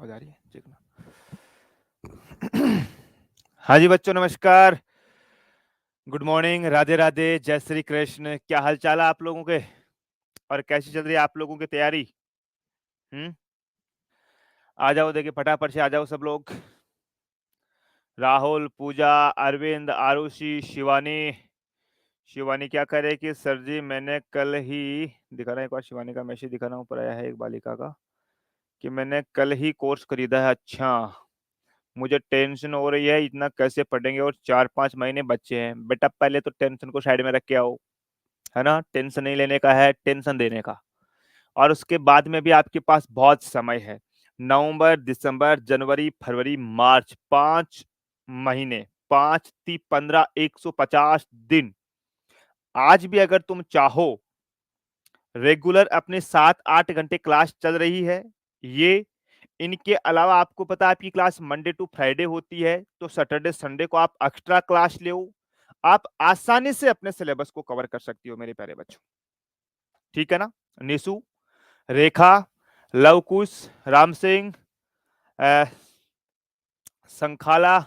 आवाज आ रही है देखना। हाँ जी बच्चों, नमस्कार, गुड मॉर्निंग, राधे राधे, जय श्री कृष्ण। क्या हाल चाल है आप लोगों के और कैसी चल रही है आप लोगों की तैयारी? आ जाओ, देखिए फटाफट से आ जाओ सब लोग। राहुल, पूजा, अरविंद, आरुषि, शिवानी। शिवानी क्या कह रहे हैं कि सर जी मैंने कल ही दिखा रहा है, एक बार शिवानी का मैसेज दिखा रहा हूँ, ऊपर आया है एक बालिका का कि मैंने कल ही कोर्स खरीदा है। अच्छा, मुझे टेंशन हो रही है, इतना कैसे पढ़ेंगे और 4-5 महीने बच्चे हैं। बेटा पहले तो टेंशन को साइड में रख के आओ, है ना। टेंशन नहीं लेने का है, टेंशन देने का। और उसके बाद में भी आपके पास बहुत समय है। नवंबर, दिसंबर, जनवरी, फरवरी, मार्च, 5 महीने, 5 × 3 = 15, 150 दिन। आज भी अगर तुम चाहो, रेगुलर अपने 7-8 घंटे क्लास चल रही है। ये इनके अलावा आपको पता है आपकी क्लास मंडे टू फ्राइडे होती है, तो सैटरडे संडे को आप एक्स्ट्रा क्लास ले। आप आसानी से अपने सिलेबस को कवर कर सकती हो मेरे प्यारे बच्चों, ठीक है ना। निशु, रेखा, लवकुश, राम सिंह, संखाला,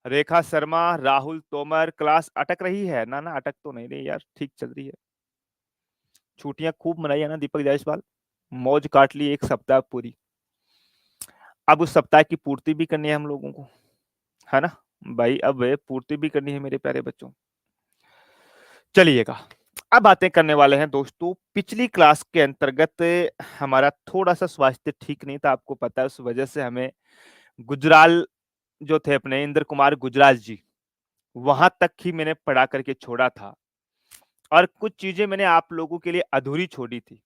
रेखा शर्मा, राहुल तोमर, क्लास अटक रही है ना? ना अटक तो नहीं रही यार, ठीक चल रही है। छुट्टियां खूब मनाई है ना दीपक जायसवाल, मौज काट ली एक सप्ताह पूरी। अब उस सप्ताह की पूर्ति भी करनी है हम लोगों को, है ना भाई। अब वे पूर्ति भी करनी है मेरे प्यारे बच्चों। चलिएगा, अब बातें करने वाले हैं दोस्तों। पिछली क्लास के अंतर्गत हमारा थोड़ा सा स्वास्थ्य ठीक नहीं था, आपको पता है। उस वजह से हमें गुजराल जो थे अपने इंद्र कुमार गुजराल जी, वहां तक ही मैंने पढ़ा करके छोड़ा था और कुछ चीजें मैंने आप लोगों के लिए अधूरी छोड़ी थी।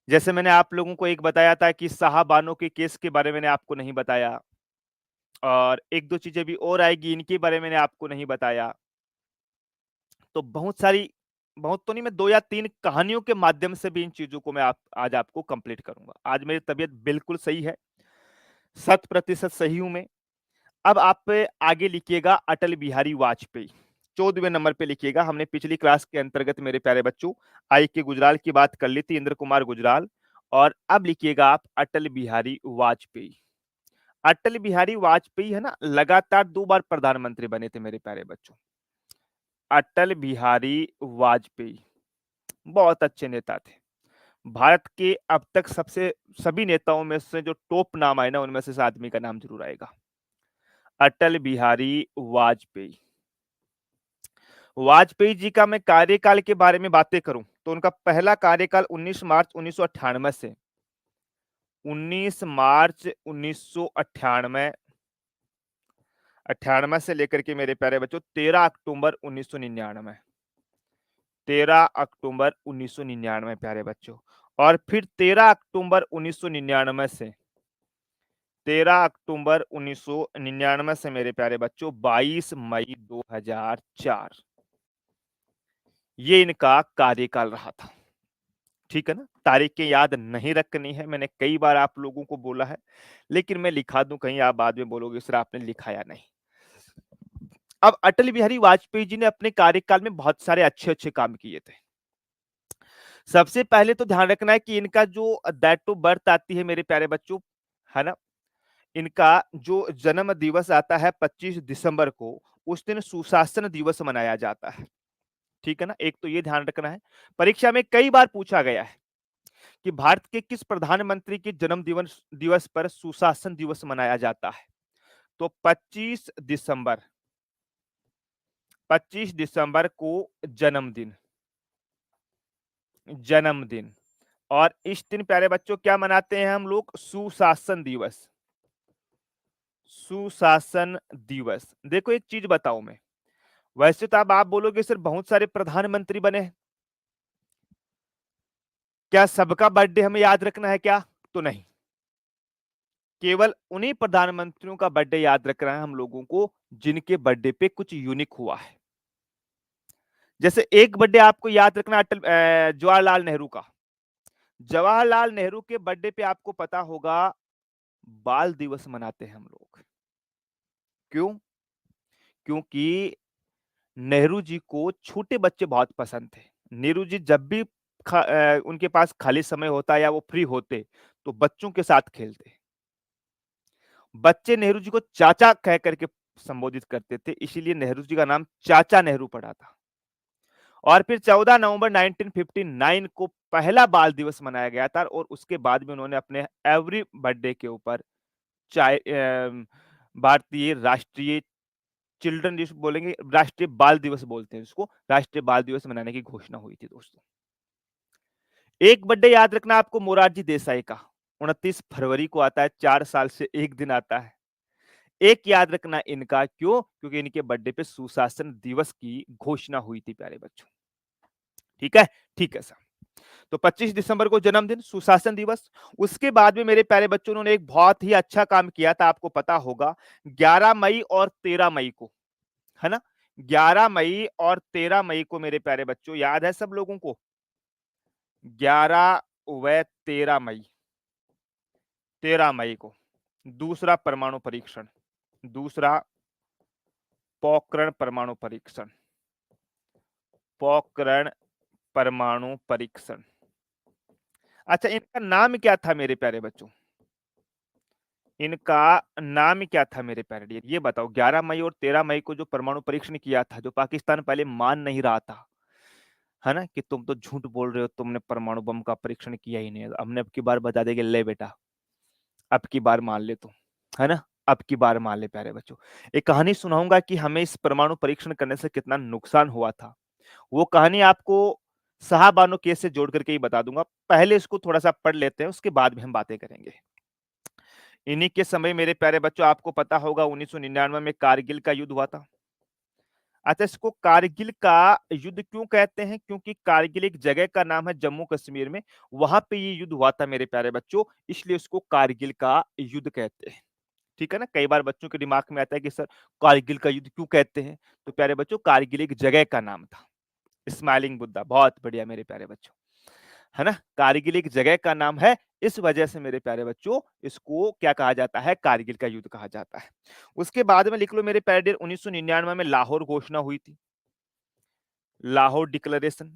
जैसे मैंने आप लोगों को एक बताया था कि साहबानों के केस के बारे में मैंने आपको नहीं बताया, और एक दो चीजें भी और आएगी, इनके बारे में मैंने आपको नहीं बताया। तो बहुत सारी, बहुत तो नहीं, मैं 2 या 3 कहानियों के माध्यम से भी इन चीजों को मैं आज आपको कंप्लीट करूंगा। आज मेरी तबीयत बिल्कुल सही है, 100% सही हूं मैं। अब आप आगे लिखिएगा अटल बिहारी वाजपेयी, 14वें नंबर पे लिखिएगा। हमने पिछली क्लास के अंतर्गत मेरे प्यारे बच्चों आई के गुजराल की बात कर ली थी, इंद्र कुमार गुजराल। और अब लिखिएगा आप अटल बिहारी वाजपेयी। अटल बिहारी वाजपेयी है ना, लगातार 2 बार प्रधानमंत्री बने थे मेरे प्यारे बच्चों। अटल बिहारी वाजपेयी बहुत अच्छे नेता थे। भारत के अब तक सबसे, सभी नेताओं में से जो टॉप नाम आए ना, उनमें से इस आदमी का नाम जरूर आएगा, अटल बिहारी वाजपेयी। वाजपेयी जी का मैं कार्यकाल के बारे में बातें करूं तो उनका पहला कार्यकाल 19 मार्च 1998 से 19 मार्च 1998 98 से लेकर के मेरे प्यारे बच्चों 13 अक्टूबर 1999, 13 अक्टूबर 1999 प्यारे बच्चों। और फिर 13 अक्टूबर 1999 से 13 अक्टूबर 1999 से मेरे प्यारे बच्चों 22 मई 2004, ये इनका कार्यकाल रहा था, ठीक है ना। तारीखें याद नहीं रखनी है, मैंने कई बार आप लोगों को बोला है, लेकिन मैं लिखा दूं, कहीं आप बाद में बोलोगे सर आपने लिखा या नहीं। अब अटल बिहारी वाजपेयी जी ने अपने कार्यकाल में बहुत सारे अच्छे अच्छे काम किए थे। सबसे पहले तो ध्यान रखना है कि इनका जो डेट ऑफ बर्थ आती है मेरे प्यारे बच्चों, है ना, इनका जो जन्म दिवस आता है 25 दिसंबर को, उस दिन सुशासन दिवस मनाया जाता है, ठीक है ना। एक तो ये ध्यान रखना है। परीक्षा में कई बार पूछा गया है कि भारत के किस प्रधानमंत्री के जन्म दिवस दिवस पर सुशासन दिवस मनाया जाता है। तो 25 दिसंबर, 25 दिसंबर को जन्मदिन, जन्मदिन। और इस दिन प्यारे बच्चों क्या मनाते हैं हम लोग? सुशासन दिवस, सुशासन दिवस। देखो एक चीज बताऊं मैं, वैसे तो अब आप बोलोगे सर बहुत सारे प्रधानमंत्री बने हैं, क्या सबका बर्थडे हमें याद रखना है क्या? तो नहीं, केवल उन्हीं प्रधानमंत्रियों का बर्थडे याद रखना है हम लोगों को जिनके बर्थडे पे कुछ यूनिक हुआ है। जैसे एक बर्थडे आपको याद रखना अटल जवाहरलाल नेहरू का। जवाहरलाल नेहरू के बर्थडे पे आपको पता होगा बाल दिवस मनाते हैं हम लोग। क्यों? क्योंकि नेहरू जी को छोटे बच्चे बहुत पसंद थे। नेहरू जी जब भी उनके पास खाली समय होता या वो फ्री होते, तो बच्चों के साथ खेलते। बच्चे नेहरू जी को चाचा कह करके संबोधित करते थे, इसीलिए नेहरू जी का नाम चाचा नेहरू पड़ा था। और फिर 14 नवंबर 1959 को पहला बाल दिवस मनाया गया था और उसके बाद में उन्होंने अपने एवरी बर्थडे के ऊपर भारतीय राष्ट्रीय चिल्ड्रन जिसको बोलेंगे, राष्ट्रीय बाल दिवस बोलते हैं उसको, राष्ट्रीय बाल दिवस मनाने की घोषणा हुई थी दोस्तों। एक बर्थडे याद रखना आपको मोरारजी देसाई का, 29 फरवरी को आता है, 4 साल से एक दिन आता है। एक याद रखना इनका, क्यों? क्योंकि इनके बर्थडे पे सुशासन दिवस की घोषणा हुई थी प्यारे बच्चों। ठीक है? ठीक है सर। तो 25 दिसंबर को जन्मदिन, सुशासन दिवस। उसके बाद में मेरे प्यारे बच्चों, उन्होंने एक बहुत ही अच्छा काम किया था, आपको पता होगा, 11 मई और 13 मई को, है ना? 11 मई और 13 मई को मेरे प्यारे बच्चों, याद है सब लोगों को? 11 व 13 मई, 13 मई को दूसरा परमाणु परीक्षण, दूसरा पोखरण परमाणु परीक्षण, पोखरण परमाणु परीक्षण। अच्छा, इनका नाम क्या था मेरे प्यारे बच्चों? इनका नाम क्या था मेरे प्यारे डियर? ये बताओ, 11 मई और 13 मई को जो परमाणु परीक्षण किया था, जो पाकिस्तान पहले मान नहीं रहा था, है ना, कि तुम तो झूठ बोल रहे हो, तुमने परमाणु बम का परीक्षण किया ही नहीं है। हमने अब की बार बता देंगे, ले बेटा, अब की बार मान ले तू, है ना? अब की बार मान ले प्यारे बच्चों। एक कहानी सुनाऊंगा कि हमें इस परमाणु परीक्षण करने से कितना नुकसान हुआ था। वो कहानी आपको साहबानो केस से जोड़ करके ही बता दूंगा। पहले इसको थोड़ा सा पढ़ लेते हैं, उसके बाद में हम बातें करेंगे। इन्हीं के समय मेरे प्यारे बच्चों, आपको पता होगा 1999 में कारगिल का युद्ध हुआ था। अच्छा, इसको कारगिल का युद्ध क्यों कहते हैं? क्योंकि कारगिल एक जगह का नाम है जम्मू कश्मीर में, वहां पे ये युद्ध हुआ था मेरे प्यारे बच्चों, इसलिए उसको कारगिल का युद्ध कहते हैं। ठीक है ना? कई बार बच्चों के दिमाग में आता है कि सर कारगिल का युद्ध क्यों कहते हैं? तो प्यारे बच्चों, कारगिल एक जगह का नाम था। स्माइलिंग बुद्धा, बहुत बढ़िया मेरे प्यारे बच्चों, है ना? कारगिल एक जगह का नाम है, इस वजह से मेरे प्यारे बच्चों, इसको क्या कहा जाता है? कारगिल का युद्ध कहा जाता है। उसके बाद में लिख लो मेरे प्यारे डियर, 1999 में लाहौर घोषणा हुई थी। लाहौर डिक्लेरेशन,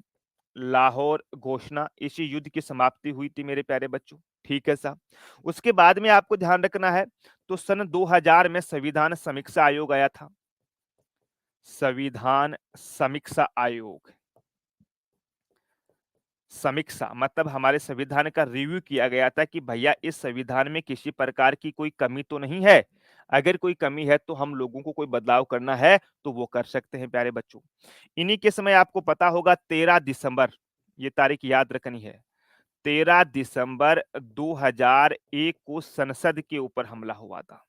लाहौर घोषणा, इसी युद्ध की समाप्ति हुई थी मेरे प्यारे बच्चों। ठीक है साहब। उसके बाद में आपको ध्यान रखना है, तो सन 2000 में संविधान समीक्षा आयोग आया था। संविधान समीक्षा आयोग, समीक्षा मतलब हमारे संविधान का रिव्यू किया गया था कि भैया इस संविधान में किसी प्रकार की कोई कमी तो नहीं है। अगर कोई कमी है तो हम लोगों को कोई बदलाव करना है तो वो कर सकते हैं प्यारे बच्चों। इन्हीं के समय आपको पता होगा 13 दिसंबर, ये तारीख याद रखनी है, 13 दिसंबर 2001 को संसद के ऊपर हमला हुआ था।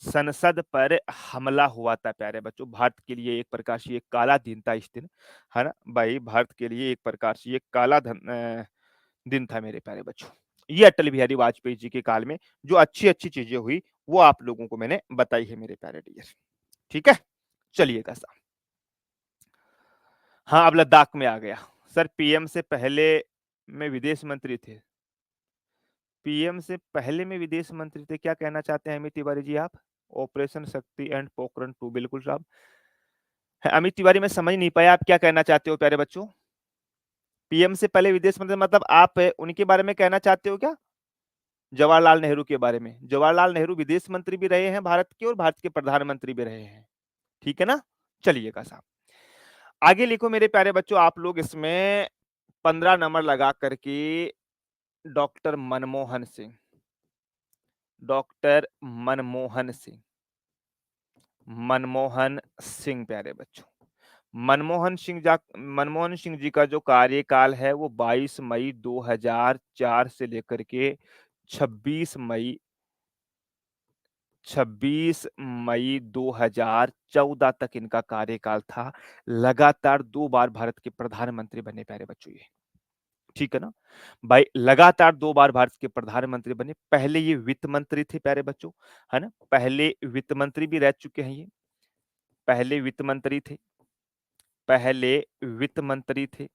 संसद पर हमला हुआ था प्यारे बच्चों। भारत के लिए एक प्रकार से एक काला दिन था इस दिन, है ना भाई? भारत के लिए एक प्रकार से एक काला दिन था मेरे प्यारे बच्चों। ये अटल बिहारी वाजपेयी जी के काल में जो अच्छी-अच्छी चीजें हुई, वो आप लोगों को मैंने बताई है मेरे प्यारे डियर। ठीक है? चलिएगा साहब। हाँ, अब लद्दाख में आ गया। सर पीएम से पहले में विदेश मंत्री थे। पीएम से पहले में विदेश मंत्री थे, क्या कहना चाहते हैं अमित तिवारी जी आप? ऑपरेशन शक्ति एंड पोखरण 2, बिल्कुल साहब। अमित तिवारी, मैं समझ नहीं पाया आप क्या कहना चाहते हो प्यारे बच्चों? पीएम से पहले विदेश मंत्री मतलब आप उनके बारे में कहना चाहते हो क्या? जवाहरलाल नेहरू के बारे में। जवाहरलाल नेहरू विदेश मंत्री भी रहे हैं भारत के और भारत के प्रधानमंत्री भी रहे हैं। ठीक है ना? चलिएगा साहब। आगे लिखो मेरे प्यारे बच्चों, आप लोग इसमें 15 नंबर लगा करके डॉक्टर मनमोहन सिंह, डॉक्टर मनमोहन सिंह, मनमोहन सिंह प्यारे बच्चों। मनमोहन सिंह जी का जो कार्यकाल है वो 22 मई 2004 से लेकर के 26 मई 26 मई 2014 तक इनका कार्यकाल था। लगातार 2 बार भारत के प्रधानमंत्री बने प्यारे बच्चों ये। ठीक है ना? भाई लगातार 2 बार भारत के प्रधानमंत्री बने। पहले ये वित्त मंत्री थे प्यारे बच्चों, है ना? पहले वित्त मंत्री भी रह चुके हैं ये। पहले वित्त मंत्री थे। पहले वित्त मंत्री थे।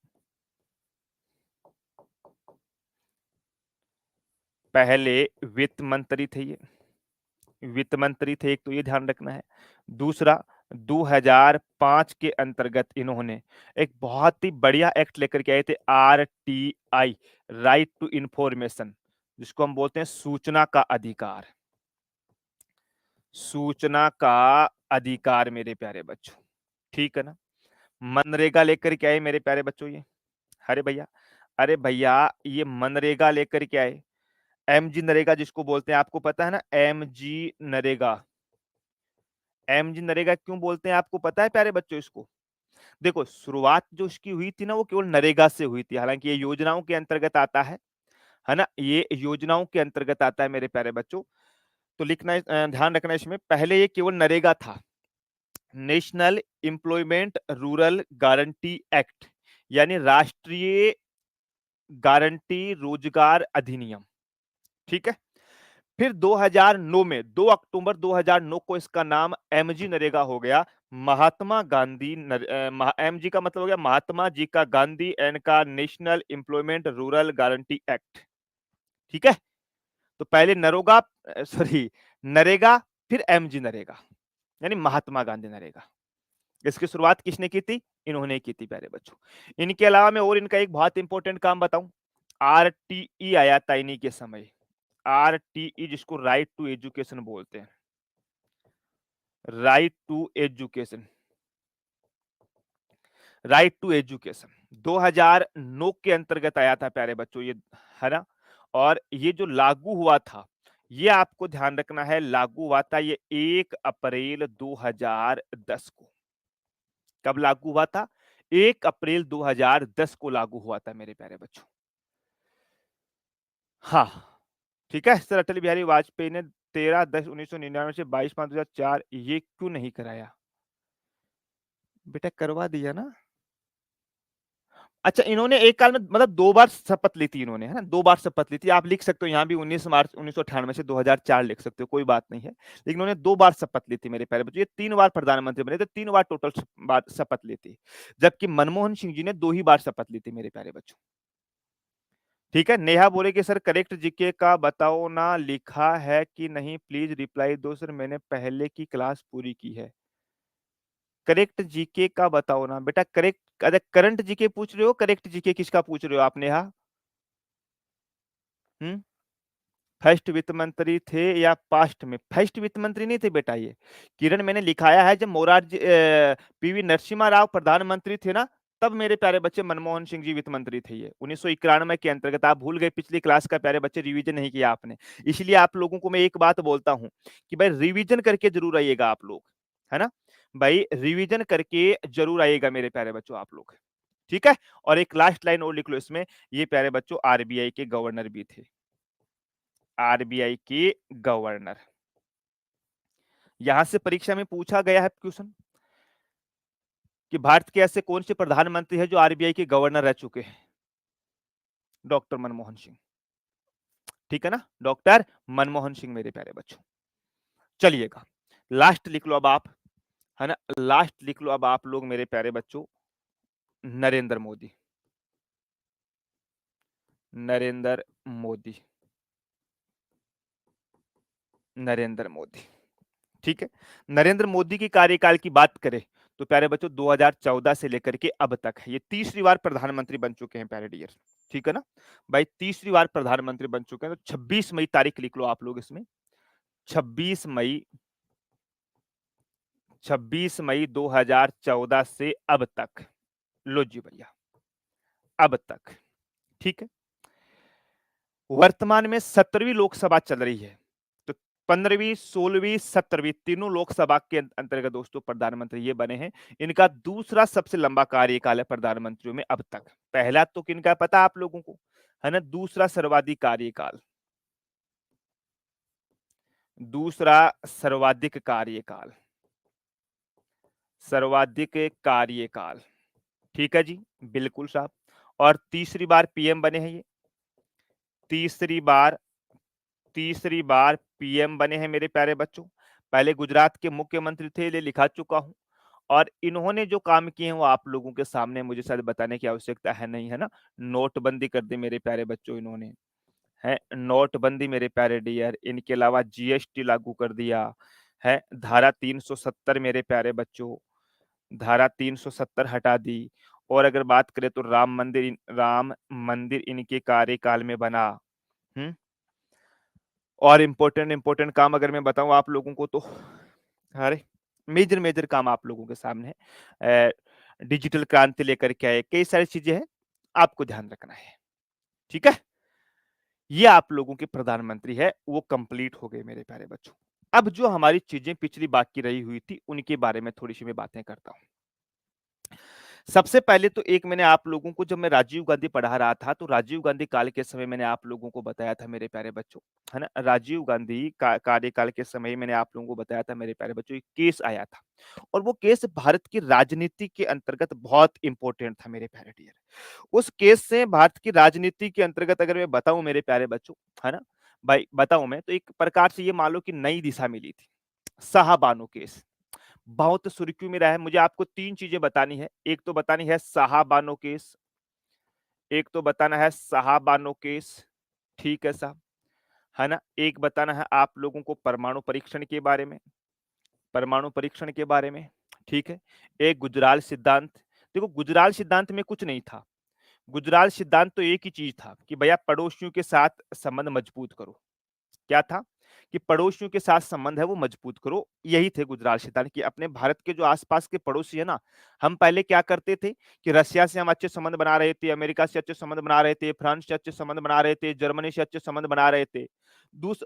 पहले वित्त मंत्री थे ये। वित्त मंत्री थे, एक तो ये ध्यान रखना है। दूसरा, 2005 के अंतर्गत इन्होंने एक बहुत ही बढ़िया एक्ट लेकर के आए थे, आरटीआई, राइट टू इंफॉर्मेशन, जिसको हम बोलते हैं सूचना का अधिकार। सूचना का अधिकार मेरे प्यारे बच्चों, ठीक है ना। मनरेगा लेकर के आए मेरे प्यारे बच्चों ये, अरे भैया ये मनरेगा लेकर के आए, एमजी नरेगा जिसको बोलते हैं, आपको पता है ना, एमजी नरेगा। एमजी नरेगा क्यों बोलते हैं, आपको पता है प्यारे बच्चों इसको? देखो, शुरुआत जो इसकी हुई थी ना, वो केवल नरेगा से हुई थी, हालांकि ये योजनाओं के अंतर्गत आता है ना, ये योजनाओं के अंतर्गत आता है मेरे प्यारे बच्चों। तो लिखना, ध्यान रखना इसमें, पहले ये केवल नरेगा था, national employment rural guarantee act, यानी राष्ट्रीय गारंटी रोजगार अधिनियम, ठीक है। फिर 2009 में 2 अक्टूबर 2009 को इसका नाम एमजी नरेगा हो गया, महात्मा गांधी एमजी का मतलब हो गया महात्मा जी का गांधी एंड का national employment rural guarantee act, ठीक है। तो पहले नरोगा, सॉरी, नरेगा, फिर एमजी नरेगा, यानी महात्मा गांधी नरेगा। इसकी शुरुआत किसने की थी? इन्होंने की थी प्यारे बच्चों। इनके अलावा मैं और इनका एक बहुत इंपॉर्टेंट काम बताऊं, आरटीई आया था इन्हीं के समय, आरटीई जिसको राइट टू एजुकेशन बोलते हैं, right to education, right to education 2009 के अंतर्गत आया था प्यारे बच्चों ये, है ना। और ये जो लागू हुआ था, ये आपको ध्यान रखना है, लागू हुआ था ये 1 अप्रैल 2010 को। कब लागू हुआ था? 1 अप्रैल 2010 को लागू हुआ था मेरे प्यारे बच्चों। हाँ, ठीक है। सर अटल बिहारी वाजपेयी ने 13/10/1999 से 22/5/2004 ये क्यों नहीं कराया? बेटा करवा दिया ना। अच्छा, इन्होंने एक काल में मतलब 2 बार शपथ ली थी इन्होंने, है ना, 2 बार शपथ ली थी। आप लिख सकते हो यहाँ भी 19 मार्च 1998 से 2004 लिख सकते हो, कोई बात नहीं है। लेकिन इन्होंने 2 बार शपथ ली थी मेरे प्यारे बच्चों, ये 3 बार प्रधानमंत्री बने थे, 3 बार टोटल शपथ ली थी। जबकि मनमोहन सिंह जी ने 2 ही बार शपथ ली थी मेरे प्यारे बच्चों, ठीक है। नेहा बोले कि सर करेक्ट जीके का बताओ ना, लिखा है कि नहीं, प्लीज रिप्लाई दो सर, मैंने पहले की क्लास पूरी की है। करेक्ट जीके का बताओ ना बेटा, करेक्ट, अरे करंट जीके पूछ रहे हो, करेक्ट जीके किसका पूछ रहे हो आप नेहा? हम्म, फर्स्ट वित्त मंत्री थे या पास्ट में? फर्स्ट वित्त मंत्री नहीं थे बेटा ये, किरण, मैंने लिखाया है जब मोरारजी पीवी नरसिम्हा राव प्रधानमंत्री थे ना, तब मेरे प्यारे बच्चे मनमोहन सिंह जी वित्त मंत्री थे, ये 1991 के अंतर्गत। आप भूल गए पिछली क्लास का प्यारे बच्चे, रिवीजन नहीं किया आपने। इसलिए आप लोगों को मैं एक बात बोलता हूं कि भाई रिवीजन करके जरूर आइएगा आप लोग, है ना भाई, रिवीजन करके जरूर आइएगा मेरे प्यारे बच्चों आप लोग, ठीक है। और एक लास्ट लाइन और लिख लो इसमें, ये प्यारे बच्चों आरबीआई के गवर्नर भी थे, आरबीआई के गवर्नर। यहां से परीक्षा में पूछा गया है क्वेश्चन कि भारत के ऐसे कौन से प्रधानमंत्री हैं जो आरबीआई के गवर्नर रह चुके हैं? डॉक्टर मनमोहन सिंह, ठीक है ना, डॉक्टर मनमोहन सिंह मेरे प्यारे बच्चों। चलिएगा, लास्ट लिख लो अब आप, है ना, लास्ट लिख लो अब आप लोग मेरे प्यारे बच्चों, नरेंद्र मोदी, नरेंद्र मोदी, नरेंद्र मोदी, ठीक है। नरेंद्र मोदी की कार्यकाल की बात करें तो प्यारे बच्चों 2014 से लेकर के अब तक है, ये तीसरी बार प्रधानमंत्री बन चुके हैं प्यारे डियर, ठीक है ना भाई, तीसरी बार प्रधानमंत्री बन चुके हैं। तो 26 मई तारीख लिख लो आप लोग इसमें, 26 मई, 26 मई 2014 से अब तक, लो जी भैया, अब तक, ठीक है। वर्तमान में 17वीं लोकसभा चल रही है, तो 15वीं 16वीं 17वीं तीनों लोकसभा के अंतर्गत दोस्तों प्रधानमंत्री ये बने हैं। इनका दूसरा सबसे लंबा कार्यकाल है प्रधानमंत्रियों में अब तक। पहला तो किनका पता आप लोगों को, है ना, दूसरा सर्वाधिक कार्यकाल, दूसरा सर्वाधिक कार्यकाल, सर्वाधिक कार्यकाल, ठीक है जी, बिल्कुल साहब। और तीसरी बार पीएम बने हैं ये, तीसरी बार, तीसरी बार पीएम बने हैं मेरे प्यारे बच्चों। पहले गुजरात के मुख्यमंत्री थे, ये लिखा चुका हूं। और इन्होंने जो काम किए हैं वो आप लोगों के सामने, मुझे शायद बताने की आवश्यकता है नहीं, है ना। नोटबंदी कर दी मेरे प्यारे बच्चों इन्होंने, है नोटबंदी मेरे प्यारे डियर। इनके अलावा जीएसटी लागू कर दिया, है धारा 370 मेरे प्यारे बच्चों, धारा 370 हटा दी। और अगर बात करें तो राम मंदिर इनके कार्यकाल में बना। और इम्पोर्टेंट काम अगर मैं बताऊं आप लोगों को तो अरे मेजर काम आप लोगों के सामने है। डिजिटल क्रांति लेकर के आए, कई सारी चीजें हैं, आपको ध्यान रखना है। ठीक है, ये आप लोगों के प्रधानमंत्री है, वो कंप्लीट हो गए मेरे प्यारे बच्चों। अब जो हमारी चीजें पिछली बाकी रही हुई थी उनके बारे में थोड़ी सी मैं बातें करता हूं। सबसे पहले तो एक मैंने आप लोगों को, जब मैं राजीव गांधी पढ़ा रहा था तो राजीव गांधी काल के समय मैंने आप लोगों को बताया था मेरे प्यारे बच्चों, है ना। राजीव गांधी कार्यकाल के समय मैंने आप लोगों को बताया था मेरे प्यारे बच्चों, एक केस आया था और वो केस भारत की राजनीति के अंतर्गत बहुत इंपॉर्टेंट था मेरे प्यारे डियर। उस केस से भारत की राजनीति के अंतर्गत अगर मैं बताऊं मेरे प्यारे बच्चों, है ना भाई, बताऊं मैं तो एक प्रकार से ये मान लो कि नई दिशा मिली थी। शाहबानो केस बहुत सुर्खियों में रहा है। मुझे आपको तीन चीजें बतानी है, एक तो बतानी है शाहबानो केस, एक तो बताना है शाहबानो केस, ठीक है साहब, है ना। एक बताना है आप लोगों को परमाणु परीक्षण के बारे में, परमाणु परीक्षण के बारे में, ठीक है। एक गुजराल सिद्धांत। देखो गुजराल सिद्धांत में कुछ नहीं था, गुजराल सिद्धांत तो एक ही चीज था कि भैया पड़ोसियों के साथ संबंध मजबूत करो। क्या था कि पड़ोसियों के साथ संबंध है वो मजबूत करो, यही थे गुजराल सिद्धांत कि अपने भारत के जो आसपास के पड़ोसी है ना, हम पहले क्या करते थे कि रशिया से हम अच्छे संबंध बना रहे थे, अमेरिका से अच्छे संबंध बना रहे थे, फ्रांस से अच्छे संबंध बना रहे थे, जर्मनी से अच्छे संबंध बना रहे थे,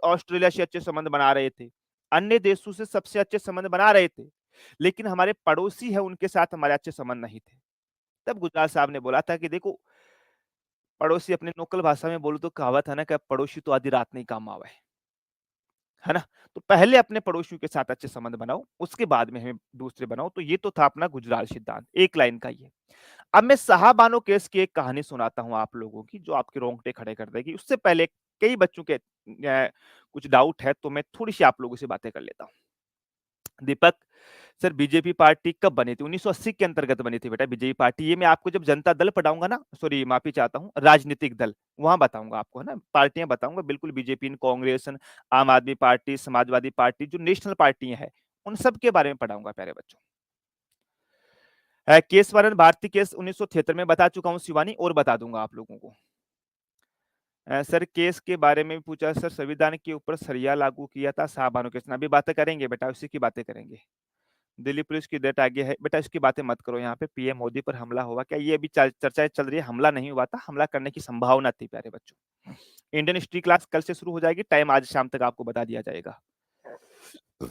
ऑस्ट्रेलिया से अच्छे संबंध बना रहे थे, अन्य देशों से सबसे अच्छे संबंध बना रहे थे, लेकिन हमारे पड़ोसी है उनके साथ हमारे अच्छे संबंध नहीं थे। तब गुजराल साहब ने बोला था कि देखो, पड़ोसी अपने लोकल भाषा में बोलो तो कहावत है ना कि पड़ोसी तो आधी रात नहीं काम आवे, है ना। तो पहले अपने पड़ोसियों के साथ अच्छे संबंध बनाओ, उसके बाद में हमें दूसरे बनाओ। तो ये तो था अपना गुजराल सिद्धांत, एक लाइन का ये। अब मैं साहबानो केस की एक कहानी सुनाता हूं आप लोगों की, जो आपके रोंगटे खड़े कर देगी। उससे पहले कई बच्चों के कुछ डाउट है, तो मैं थोड़ी सी आप लोगों से बातें कर लेता हूँ। दीपक सर, बीजेपी पार्टी कब बनी थी? 1980 के अंतर्गत बनी थी बेटा बीजेपी पार्टी। ये मैं आपको जब जनता दल पढ़ाऊंगा ना, सॉरी माफी चाहता हूँ, राजनीतिक दल, वहां बताऊंगा आपको, है ना, पार्टियां बताऊंगा बिल्कुल। बीजेपी, कांग्रेस, आम आदमी पार्टी, समाजवादी पार्टी, जो नेशनल पार्टियां हैं, उन सब के बारे में पढ़ाऊंगा प्यारे बच्चों। केशवानंद भारती केस 1973 में बता चुका हूँ शिवानी, और बता दूंगा आप लोगों को। सर केस के बारे में भी पूछा सर, संविधान के ऊपर सरिया लागू किया था साहबानो केस। अभी बातें करेंगे बेटा, उसी की बातें करेंगे। दिल्ली पुलिस की डेट आगे है बेटा, इसकी बातें मत करो। यहाँ पे पीएम मोदी पर हमला हुआ क्या, ये अभी चर्चाएं चल रही है। हमला नहीं हुआ था, हमला करने की संभावना थी प्यारे बच्चों। इंडियन हिस्ट्री क्लास कल से शुरू हो जाएगी, टाइम आज शाम तक आपको बता दिया जाएगा।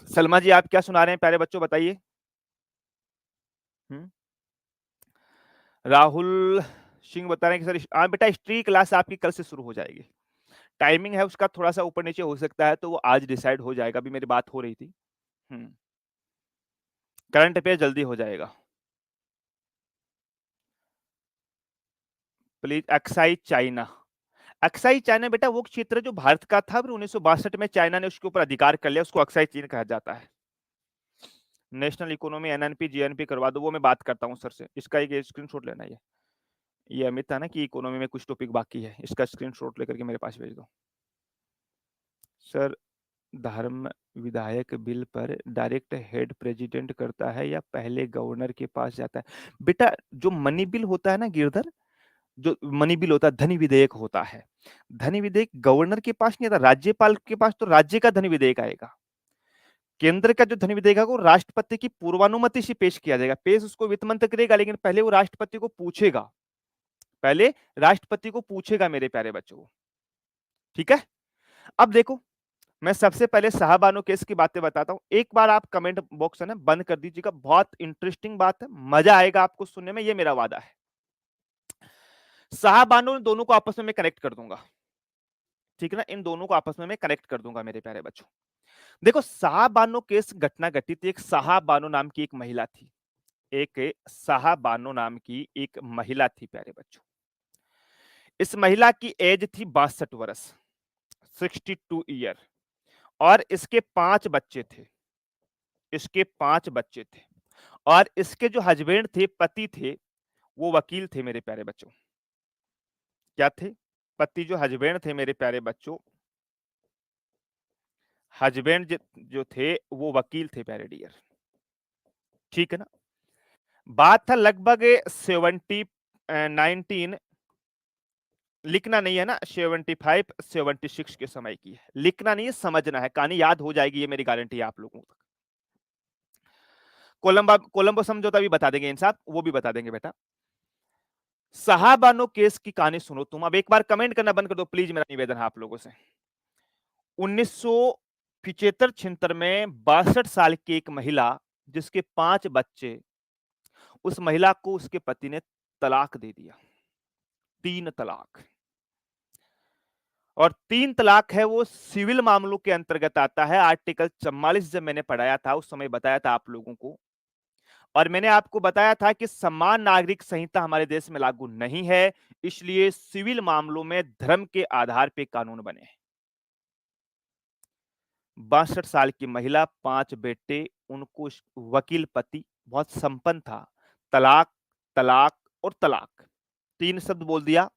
सलमा जी आप क्या सुना रहे हैं प्यारे बच्चों, बताइए। राहुल सिंह बता रहे हैं कि सर हाँ बेटा, हिस्ट्री क्लास आपकी कल से शुरू हो जाएगी। टाइमिंग है उसका थोड़ा सा ऊपर नीचे हो सकता है, तो वो आज डिसाइड हो जाएगा। अभी मेरी बात हो रही थी। करंट अफेयर जल्दी हो जाएगा। Please. Aksai China, Aksai China बेटा वो क्षेत्र जो भारत का था, फिर 1962 में चाइना ने उसके ऊपर अधिकार कर लिया, उसको अक्साई चीन कहा जाता है। नेशनल इकोनॉमी एनएनपी जीएनपी करवा दो, वो मैं बात करता हूँ सर से। इसका एक स्क्रीनशॉट लेना है। ये अमित था ना कि इकोनॉमी में कुछ टॉपिक बाकी है, इसका स्क्रीनशॉट लेकर के मेरे पास भेज दो सर। धर्म विधायक बिल पर डायरेक्ट हेड प्रेसिडेंट करता है या पहले गवर्नर के पास जाता है? बेटा जो मनी बिल होता है ना गिरधर, जो मनी बिल होता है, धन विधेयक होता है, धन विधेयक गवर्नर के पास नहीं आता, राज्यपाल के पास तो राज्य का धन विधेयक आएगा। केंद्र का जो धन विधेयक वो राष्ट्रपति की पूर्वानुमति से पेश किया जाएगा। पेश उसको वित्त मंत्री करेगा, लेकिन पहले वो राष्ट्रपति को पूछेगा, पहले राष्ट्रपति को पूछेगा मेरे प्यारे बच्चों। ठीक है, अब देखो मैं सबसे पहले साहबानो केस की बातें बताता हूं। एक बार आप कमेंट बॉक्स है ना बंद कर दीजिएगा, बहुत इंटरेस्टिंग बात है, मजा आएगा आपको सुनने में, ये मेरा वादा है। साहबानो दोनों को आपस में मैं कनेक्ट कर दूंगा, ठीक है ना, इन दोनों को आपस में मैं कनेक्ट कर दूंगा मेरे प्यारे बच्चों। देखो साहबानो केस घटना घटी थी, एक साहबानो नाम की एक महिला थी, एक साहबानो नाम की एक महिला थी प्यारे बच्चों। इस महिला की एज थी 62 वर्ष, 62 ईयर, और इसके 5 बच्चे थे, इसके 5 बच्चे थे। और इसके जो हस्बैंड थे, पति थे, वो वकील थे मेरे प्यारे बच्चों। क्या थे? पति जो हस्बैंड थे मेरे प्यारे बच्चों, हस्बैंड जो थे वो वकील थे प्यारे डियर, ठीक है ना। बात था लगभग 19 लिखना नहीं है ना, 75-76 के समय की है, लिखना नहीं है, समझना है, कहानी याद हो जाएगी, ये मेरी गारंटी है आप लोगों को। कोलंबो समझौता भी बता देंगे इंसाफ, वो भी बता देंगे बेटा। साहबानो केस की कहानी सुनो तुम, अब एक बार कमेंट करना बंद कर दो प्लीज, मेरा निवेदन है आप लोगों से। 1975-76 में 62 साल की एक महिला जिसके 5 बच्चे, उस महिला को उसके पति ने तलाक दे दिया, 3 तलाक। और 3 तलाक है वो सिविल मामलों के अंतर्गत आता है। आर्टिकल 44 जब मैंने पढ़ाया था उस समय बताया था आप लोगों को, और मैंने आपको बताया था कि समान नागरिक संहिता हमारे देश में लागू नहीं है, इसलिए सिविल मामलों में धर्म के आधार पर कानून बने। 62 साल की महिला, 5 बेटे, उनको वकील पति, बहुत संपन्न था, तलाक, तलाक और तलाक, 3 शब्द बोल दिया,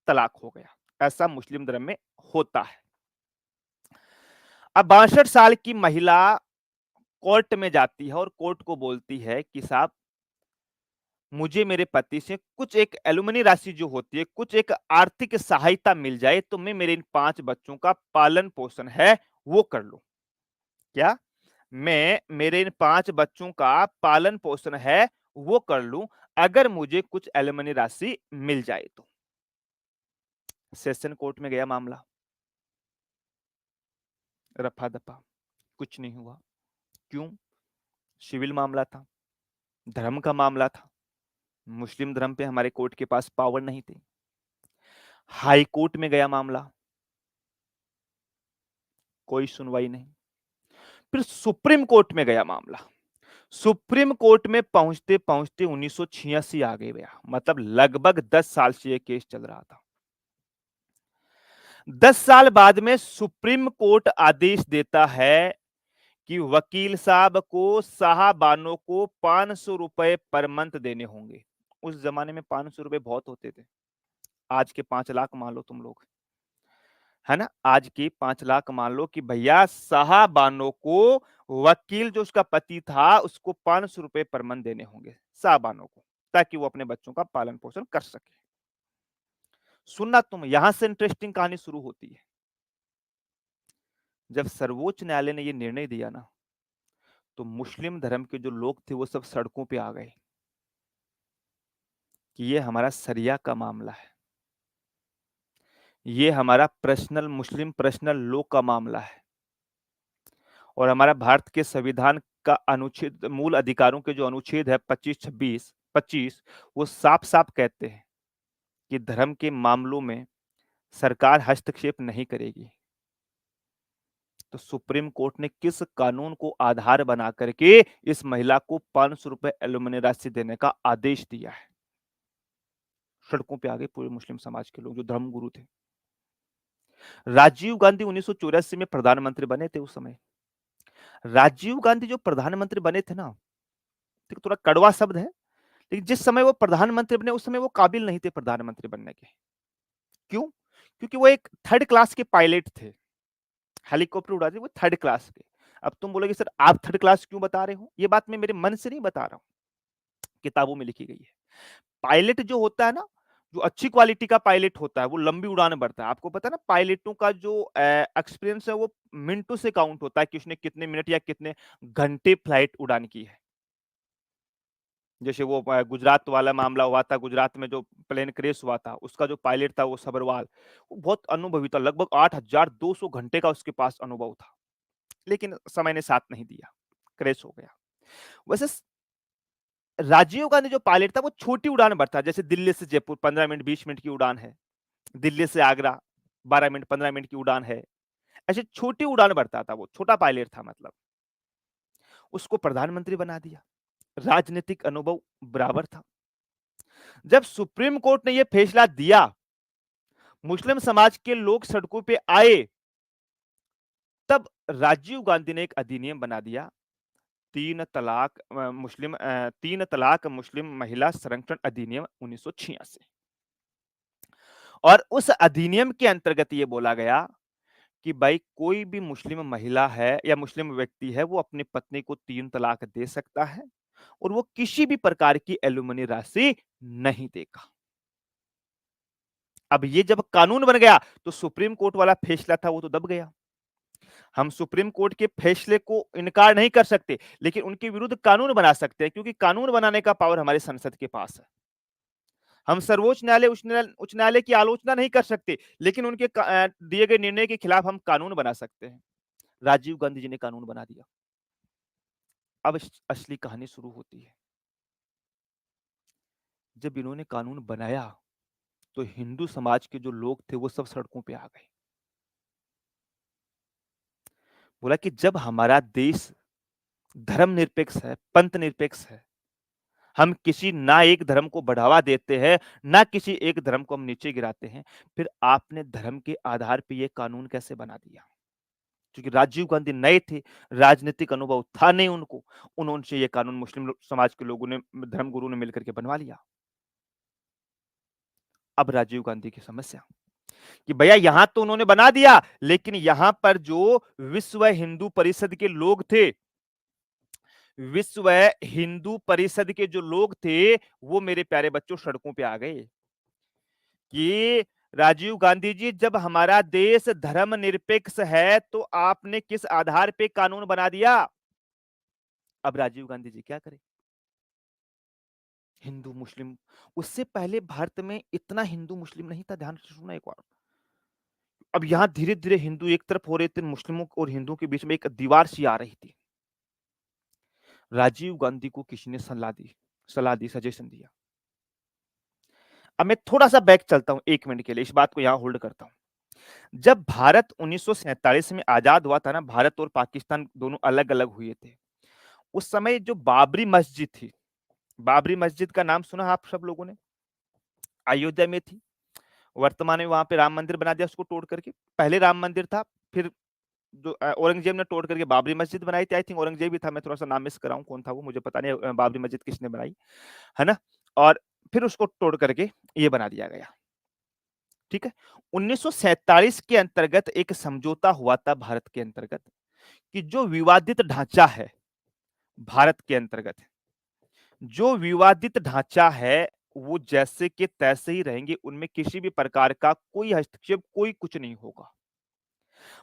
तलाक हो गया। ऐसा मुस्लिम धर्म में होता है। अब 62 साल की महिला कोर्ट में जाती है और कोर्ट को बोलती है कि साहब मुझे मेरे पति से कुछ एक एलुमनी राशि जो होती है, कुछ एक आर्थिक सहायता मिल जाए तो मैं मेरे इन 5 बच्चों का पालन पोषण है वो कर लूं। क्या? मैं मेरे इन 5 बच्चों का पालन पोषण है वो कर लूं, अगर मुझे कुछ एलुमनी राशि मिल जाए तो। सेशन कोर्ट में गया मामला, रफा दफा, कुछ नहीं हुआ। क्यों? सिविल मामला था, धर्म का मामला था, मुस्लिम धर्म पे हमारे कोर्ट के पास पावर नहीं थी। हाई कोर्ट में गया मामला, कोई सुनवाई नहीं। फिर सुप्रीम कोर्ट में गया मामला, सुप्रीम कोर्ट में पहुंचते पहुंचते 1986 आ गया, मतलब लगभग 10 साल से यह केस चल रहा था। 10 साल बाद में सुप्रीम कोर्ट आदेश देता है कि वकील साहब को, साहबानों को 500 रुपए पर मंथ देने होंगे। उस जमाने में 500 रुपए बहुत होते थे, आज के 5 लाख मान लो तुम लोग, है ना। आज की 5 लाख मान लो कि भैया साहबानों को, वकील जो उसका पति था उसको 500 रुपए पर मंथ देने होंगे साहबानों को, ताकि वो अपने बच्चों का पालन पोषण कर सके। सुनना तुम, यहां से इंटरेस्टिंग कहानी शुरू होती है। जब सर्वोच्च न्यायालय ने यह निर्णय दिया ना, तो मुस्लिम धर्म के जो लोग थे वो सब सड़कों पे आ गए कि ये हमारा शरिया का मामला है, ये हमारा पर्सनल मुस्लिम पर्सनल लॉ का मामला है, और हमारा भारत के संविधान का अनुच्छेद, मूल अधिकारों के जो अनुच्छेद है 25, 26, 25, वो साफ साफ कहते हैं कि धर्म के मामलों में सरकार हस्तक्षेप नहीं करेगी। तो सुप्रीम कोर्ट ने किस कानून को आधार बना करके इस महिला को 500 रुपए एलुमनी राशि देने का आदेश दिया है? सड़कों पे आ गए पूरे मुस्लिम समाज के लोग जो धर्मगुरु थे। राजीव गांधी 1984 में प्रधानमंत्री बने थे उस समय। राजीव गांधी जो प्रधानमंत्री बने थे ना, ठीक, थोड़ा कड़वा शब्द है, लेकिन जिस समय वो प्रधानमंत्री बने उस समय वो काबिल नहीं थे प्रधानमंत्री बनने के। क्यों? क्योंकि वो एक थर्ड क्लास के पायलट थे, हेलीकॉप्टर उड़ाते वो थर्ड क्लास के। अब तुम बोलोगे सर आप थर्ड क्लास क्यों बता रहे हो? ये बात मैं मेरे मन से नहीं बता रहा हूं, किताबों में लिखी गई है। पायलट जो होता है ना, जो अच्छी क्वालिटी का पायलट होता है वो लंबी उड़ान भरता है। आपको पता है ना, पायलटों का जो एक्सपीरियंस है वो मिनटों से काउंट होता है कि उसने कितने मिनट या कितने घंटे फ्लाइट उड़ान की है। जैसे वो गुजरात वाला मामला हुआ था, गुजरात में जो प्लेन क्रैश हुआ था, उसका जो पायलट था वो सबरवाल, वो बहुत अनुभवी था, लगभग 8,200 घंटे का उसके पास अनुभव था, लेकिन समय ने साथ नहीं दिया, क्रैश हो गया। वैसे राजीव गांधी जो पायलट था वो छोटी उड़ान भरता, जैसे दिल्ली से जयपुर 15 मिनट 20 मिनट की उड़ान है, दिल्ली से आगरा 12 मिनट 15 मिनट की उड़ान है, ऐसे छोटी उड़ान भरता था, वो छोटा पायलट था, मतलब उसको प्रधानमंत्री बना दिया। राजनीतिक अनुभव बराबर था। जब सुप्रीम कोर्ट ने यह फैसला दिया, मुस्लिम समाज के लोग सड़कों पे आए, तब राजीव गांधी ने एक अधिनियम बना दिया, 3 तलाक मुस्लिम महिला संरक्षण अधिनियम 1986। और उस अधिनियम के अंतर्गत यह बोला गया कि भाई कोई भी मुस्लिम महिला है या मुस्लिम व्यक्ति है, वो अपनी पत्नी को 3 तलाक दे सकता है और वो किसी भी प्रकार की एलिमनी राशि नहीं देगा। अब ये जब कानून बन गया, तो सुप्रीम कोर्ट वाला फैसला था वो तो दब गया। हम सुप्रीम कोर्ट के फैसले को इनकार नहीं कर सकते, लेकिन उनके विरुद्ध कानून बना सकते हैं, क्योंकि कानून बनाने का पावर हमारे संसद के पास है। हम सर्वोच्च न्यायालय, उच्च न्यायालय की आलोचना नहीं कर सकते, लेकिन उनके दिए गए निर्णय के खिलाफ हम कानून बना सकते हैं। राजीव गांधी जी ने कानून बना दिया। अब असली कहानी शुरू होती है। जब इन्होंने कानून बनाया, तो हिंदू समाज के जो लोग थे वो सब सड़कों पे आ गए। बोला कि जब हमारा देश धर्मनिरपेक्ष है, पंथ निरपेक्ष है, हम किसी ना एक धर्म को बढ़ावा देते हैं, ना किसी एक धर्म को हम नीचे गिराते हैं, फिर आपने धर्म के आधार पे ये कानून कैसे बना दिया? क्योंकि राजीव गांधी नए थे, राजनीतिक अनुभव था नहीं उनको, उन्होंने ये कानून मुस्लिम समाज के लोगों ने, धर्मगुरु ने मिलकर के बनवा लिया। अब राजीव गांधी की समस्या कि भैया यहां तो उन्होंने बना दिया, लेकिन यहां पर जो विश्व हिंदू परिषद के लोग थे, विश्व हिंदू परिषद के जो लोग थे, वो मेरे प्यारे बच्चों सड़कों पे आ गए कि राजीव गांधी जी, जब हमारा देश धर्मनिरपेक्ष है, तो आपने किस आधार पे कानून बना दिया? अब राजीव गांधी जी क्या करें? हिंदू मुस्लिम, उससे पहले भारत में इतना हिंदू मुस्लिम नहीं था, ध्यान से सुनना एक बार। अब यहां धीरे धीरे हिंदू एक तरफ हो रहे थे, मुस्लिमों और हिंदुओं के बीच में एक दीवार सी आ रही थी। राजीव गांधी को किसी ने सलाह दी, सजेशन दिया। अब मैं थोड़ा सा बैक चलता हूं 1 मिनट के लिए, इस बात को यहां होल्ड करता हूं। जब भारत 1947 में आजाद हुआ था ना, भारत और पाकिस्तान दोनों अलग अलग हुए थे। उस समय जो बाबरी मस्जिद थी, बाबरी मस्जिद का नाम सुना आप सब लोगों ने? अयोध्या में थी। वर्तमान में वहां पे राम मंदिर बना दिया उसको तोड़ करके। पहले राम मंदिर था, फिर जो औरंगजेब ने तोड़ करके बाबरी मस्जिद बनाई थी। आई थिंक औरंगजेब ही था, मैं थोड़ा सा नाम मिस कर रहा हूं, कौन था वो मुझे पता नहीं। बाबरी मस्जिद किसने बनाई, है ना? और फिर उसको तोड़ करके ये बना दिया गया। ठीक है। 1947 के अंतर्गत एक समझौता हुआ था भारत के अंतर्गत, कि जो विवादित ढांचा है भारत के अंतर्गत, जो विवादित ढांचा है, वो जैसे के तैसे ही रहेंगे, उनमें किसी भी प्रकार का कोई हस्तक्षेप, कोई कुछ नहीं होगा।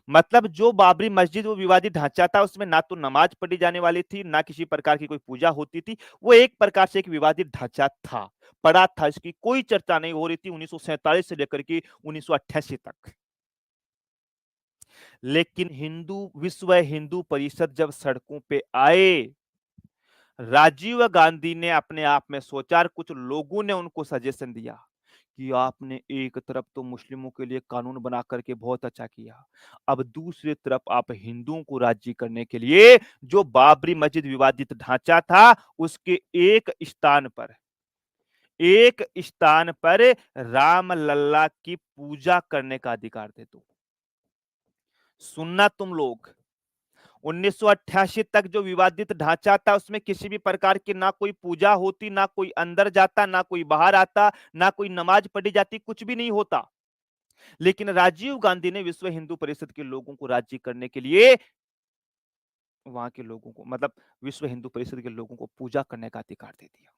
मतलब जो बाबरी मस्जिद वो विवादित ढांचा था, उसमें ना तो नमाज पढ़ी जाने वाली थी, ना किसी प्रकार की कोई पूजा होती थी। वो एक प्रकार से एक विवादित ढांचा था, पड़ा था, इसकी कोई चर्चा नहीं हो रही थी 1947 से लेकर के 1988 तक। लेकिन विश्व हिंदू परिषद जब सड़कों पे आए, राजीव गांधी ने अपने आप में सोचा और कुछ लोगों ने उनको सजेशन दिया कि आपने एक तरफ तो मुस्लिमों के लिए कानून बना करके बहुत अच्छा किया, अब दूसरी तरफ आप हिंदुओं को राजी करने के लिए जो बाबरी मस्जिद विवादित ढांचा था, उसके एक स्थान पर राम लल्ला की पूजा करने का अधिकार दे दो। सुनना तुम लोग, 1988 तक जो विवादित ढांचा था, उसमें किसी भी प्रकार की ना कोई पूजा होती, ना कोई अंदर जाता, ना कोई बाहर आता, ना कोई नमाज पढ़ी जाती, कुछ भी नहीं होता। लेकिन राजीव गांधी ने विश्व हिंदू परिषद के लोगों को राजी करने के लिए वहां के लोगों को, मतलब विश्व हिंदू परिषद के लोगों को पूजा करने का अधिकार दे दिया।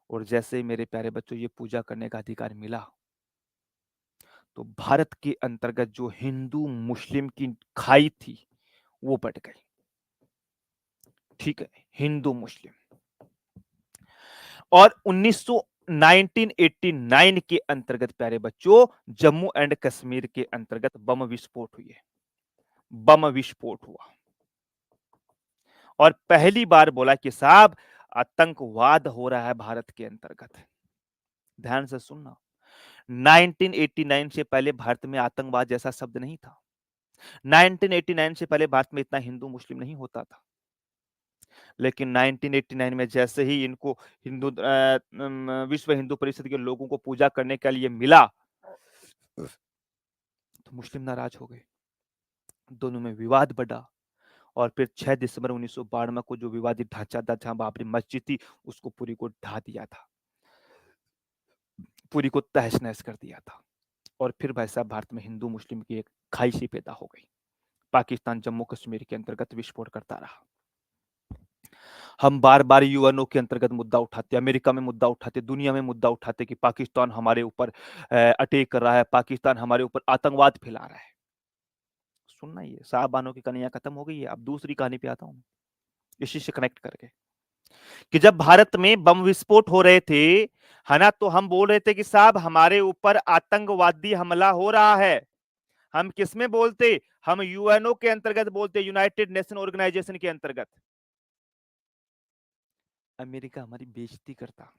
और जैसे ही मेरे प्यारे बच्चों ये पूजा करने का अधिकार मिला, तो भारत के अंतर्गत जो हिंदू मुस्लिम की खाई थी, वो बढ़ गई। ठीक है, हिंदू मुस्लिम। और 1989 के अंतर्गत प्यारे बच्चों, जम्मू एंड कश्मीर के अंतर्गत बम विस्फोट हुए, बम विस्फोट हुआ और पहली बार बोला कि साहब आतंकवाद हो रहा है भारत के अंतर्गत। ध्यान से सुनना, 1989 से पहले भारत में आतंकवाद जैसा शब्द नहीं था। 1989 से पहले भारत में इतना हिंदू मुस्लिम नहीं होता था। लेकिन 1989 में जैसे ही इनको विश्व हिंदू परिषद के लोगों को पूजा करने के लिए मिला, तो मुस्लिम नाराज हो गए, दोनों में विवाद बढ़ा और फिर 6 दिसंबर 1992 को जो विवादित ढांचा था जहां बाबरी मस्जिद थी, उसको पूरी को ढा दिया था, पूरी को तहस नहस कर दिया था। और फिर भाई साहब भारत में हिंदू मुस्लिम की एक खाई सी पैदा हो गई। पाकिस्तान जम्मू कश्मीर के अंतर्गत विस्फोट करता रहा। हम बार-बार यूएनओ के अंतर्गत मुद्दा उठाते, अमेरिका में मुद्दा उठाते, दुनिया में मुद्दा उठाते कि पाकिस्तान हमारे ऊपर अटैक कर रहा है, पाकिस्तान हमारे ऊपर आतंकवाद फैला रहा है। सुनना ही है, साहब बानो की कहानियाँ खत्म हो गई है, अब दूसरी कहानी पे आता हूँ, इसी से कनेक्ट करके। कि जब भारत में बम विस्फोट हो रहे थे, है ना, तो हम बोल रहे थे कि साहब हमारे ऊपर आतंकवादी हमला हो रहा है। हम किसमें बोलते? हम यूएनओ के अंतर्गत बोलते, यूनाइटेड नेशन ऑर्गेनाइजेशन के अंतर्गत। अमेरिका हमारी बेइज्जती करता।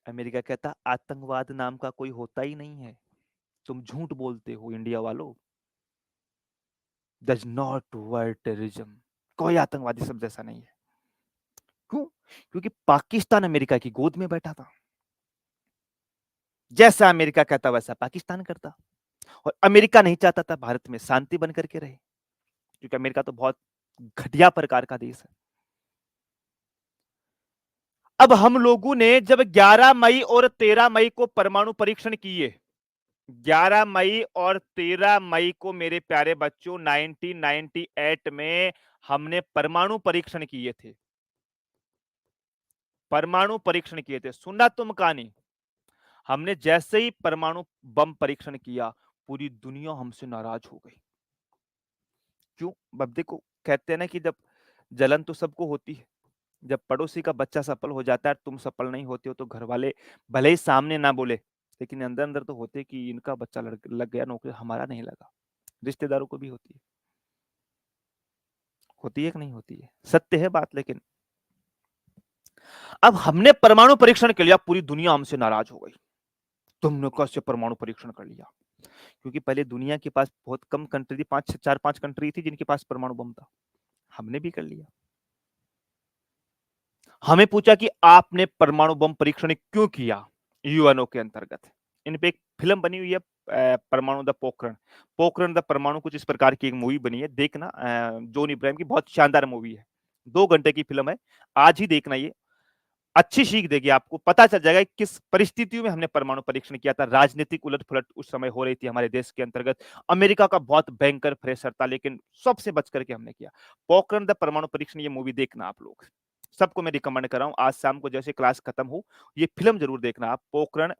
अमेरिका कहता आतंकवाद नाम का कोई होता ही नहीं है, तुम झूठ बोलते हो इंडिया वालों। डज नॉट वर्ड टेररिज्म, कोई आतंकवादी शब्द ऐसा नहीं है। क्यों? क्योंकि पाकिस्तान अमेरिका की गोद में बैठा था। जैसा अमेरिका कहता वैसा पाकिस्तान करता। और अमेरिका नहीं चाहता था भारत में शांति बन करके रहे, क्योंकि अमेरिका तो बहुत घटिया प्रकार का देश है। अब हम लोगों ने जब 11 मई और 13 मई को परमाणु परीक्षण किए, 11 मई और 13 मई को मेरे प्यारे बच्चों 1998 में हमने परमाणु परीक्षण किए थे। परमाणु परीक्षण किए थे, सुनना तुम कहानी। हमने जैसे ही परमाणु बम परीक्षण किया, पूरी दुनिया हमसे नाराज हो गई। क्यों? अब देखो, कहते हैं ना कि जब जलन तो सबको होती है, जब पड़ोसी का बच्चा सफल हो जाता है, तुम सफल नहीं होते हो, तो घर वाले भले ही सामने ना बोले, लेकिन अंदर अंदर तो होते कि इनका बच्चा लग गया नौकरी, हमारा नहीं लगा। रिश्तेदारों को भी होती है कि नहीं होती है, सत्य है बात। लेकिन अब हमने परमाणु परीक्षण कर लिया, पूरी दुनिया हमसे नाराज हो गई। तुमने कैसे परमाणु परीक्षण कर लिया? क्योंकि पहले दुनिया के पास बहुत कम कंट्री थी, 4-5 कंट्री थी जिनके पास परमाणु बम था। हमने भी कर लिया। हमें पूछा कि आपने परमाणु बम परीक्षण क्यों किया यूएनओ के अंतर्गत। इन पे एक फिल्म बनी हुई है, परमाणु द पोखरण। पोखरण द परमाणु, कुछ इस प्रकार की एक मूवी बनी है, देखना। जॉन इब्राहिम की बहुत शानदार मूवी है, 2 घंटे की फिल्म है, आज ही देखना। ये अच्छी सीख देगी आपको, पता चल जाएगा कि किस परिस्थितियों में हमने परमाणु परीक्षण किया था। राजनीतिक उलट-पुलट उस समय हो रही थी हमारे देश के अंतर्गत। अमेरिका का बहुत भयंकर प्रेशर था, लेकिन सबसे बच करके हमने किया। पोखरण द परमाणु परीक्षण, ये मूवी देखना आप लोग। सबको मैं रिकमेंड कर रहा हूँ, आज शाम को जैसे क्लास खत्म हो, ये फिल्म जरूर देखना आप। पोखरण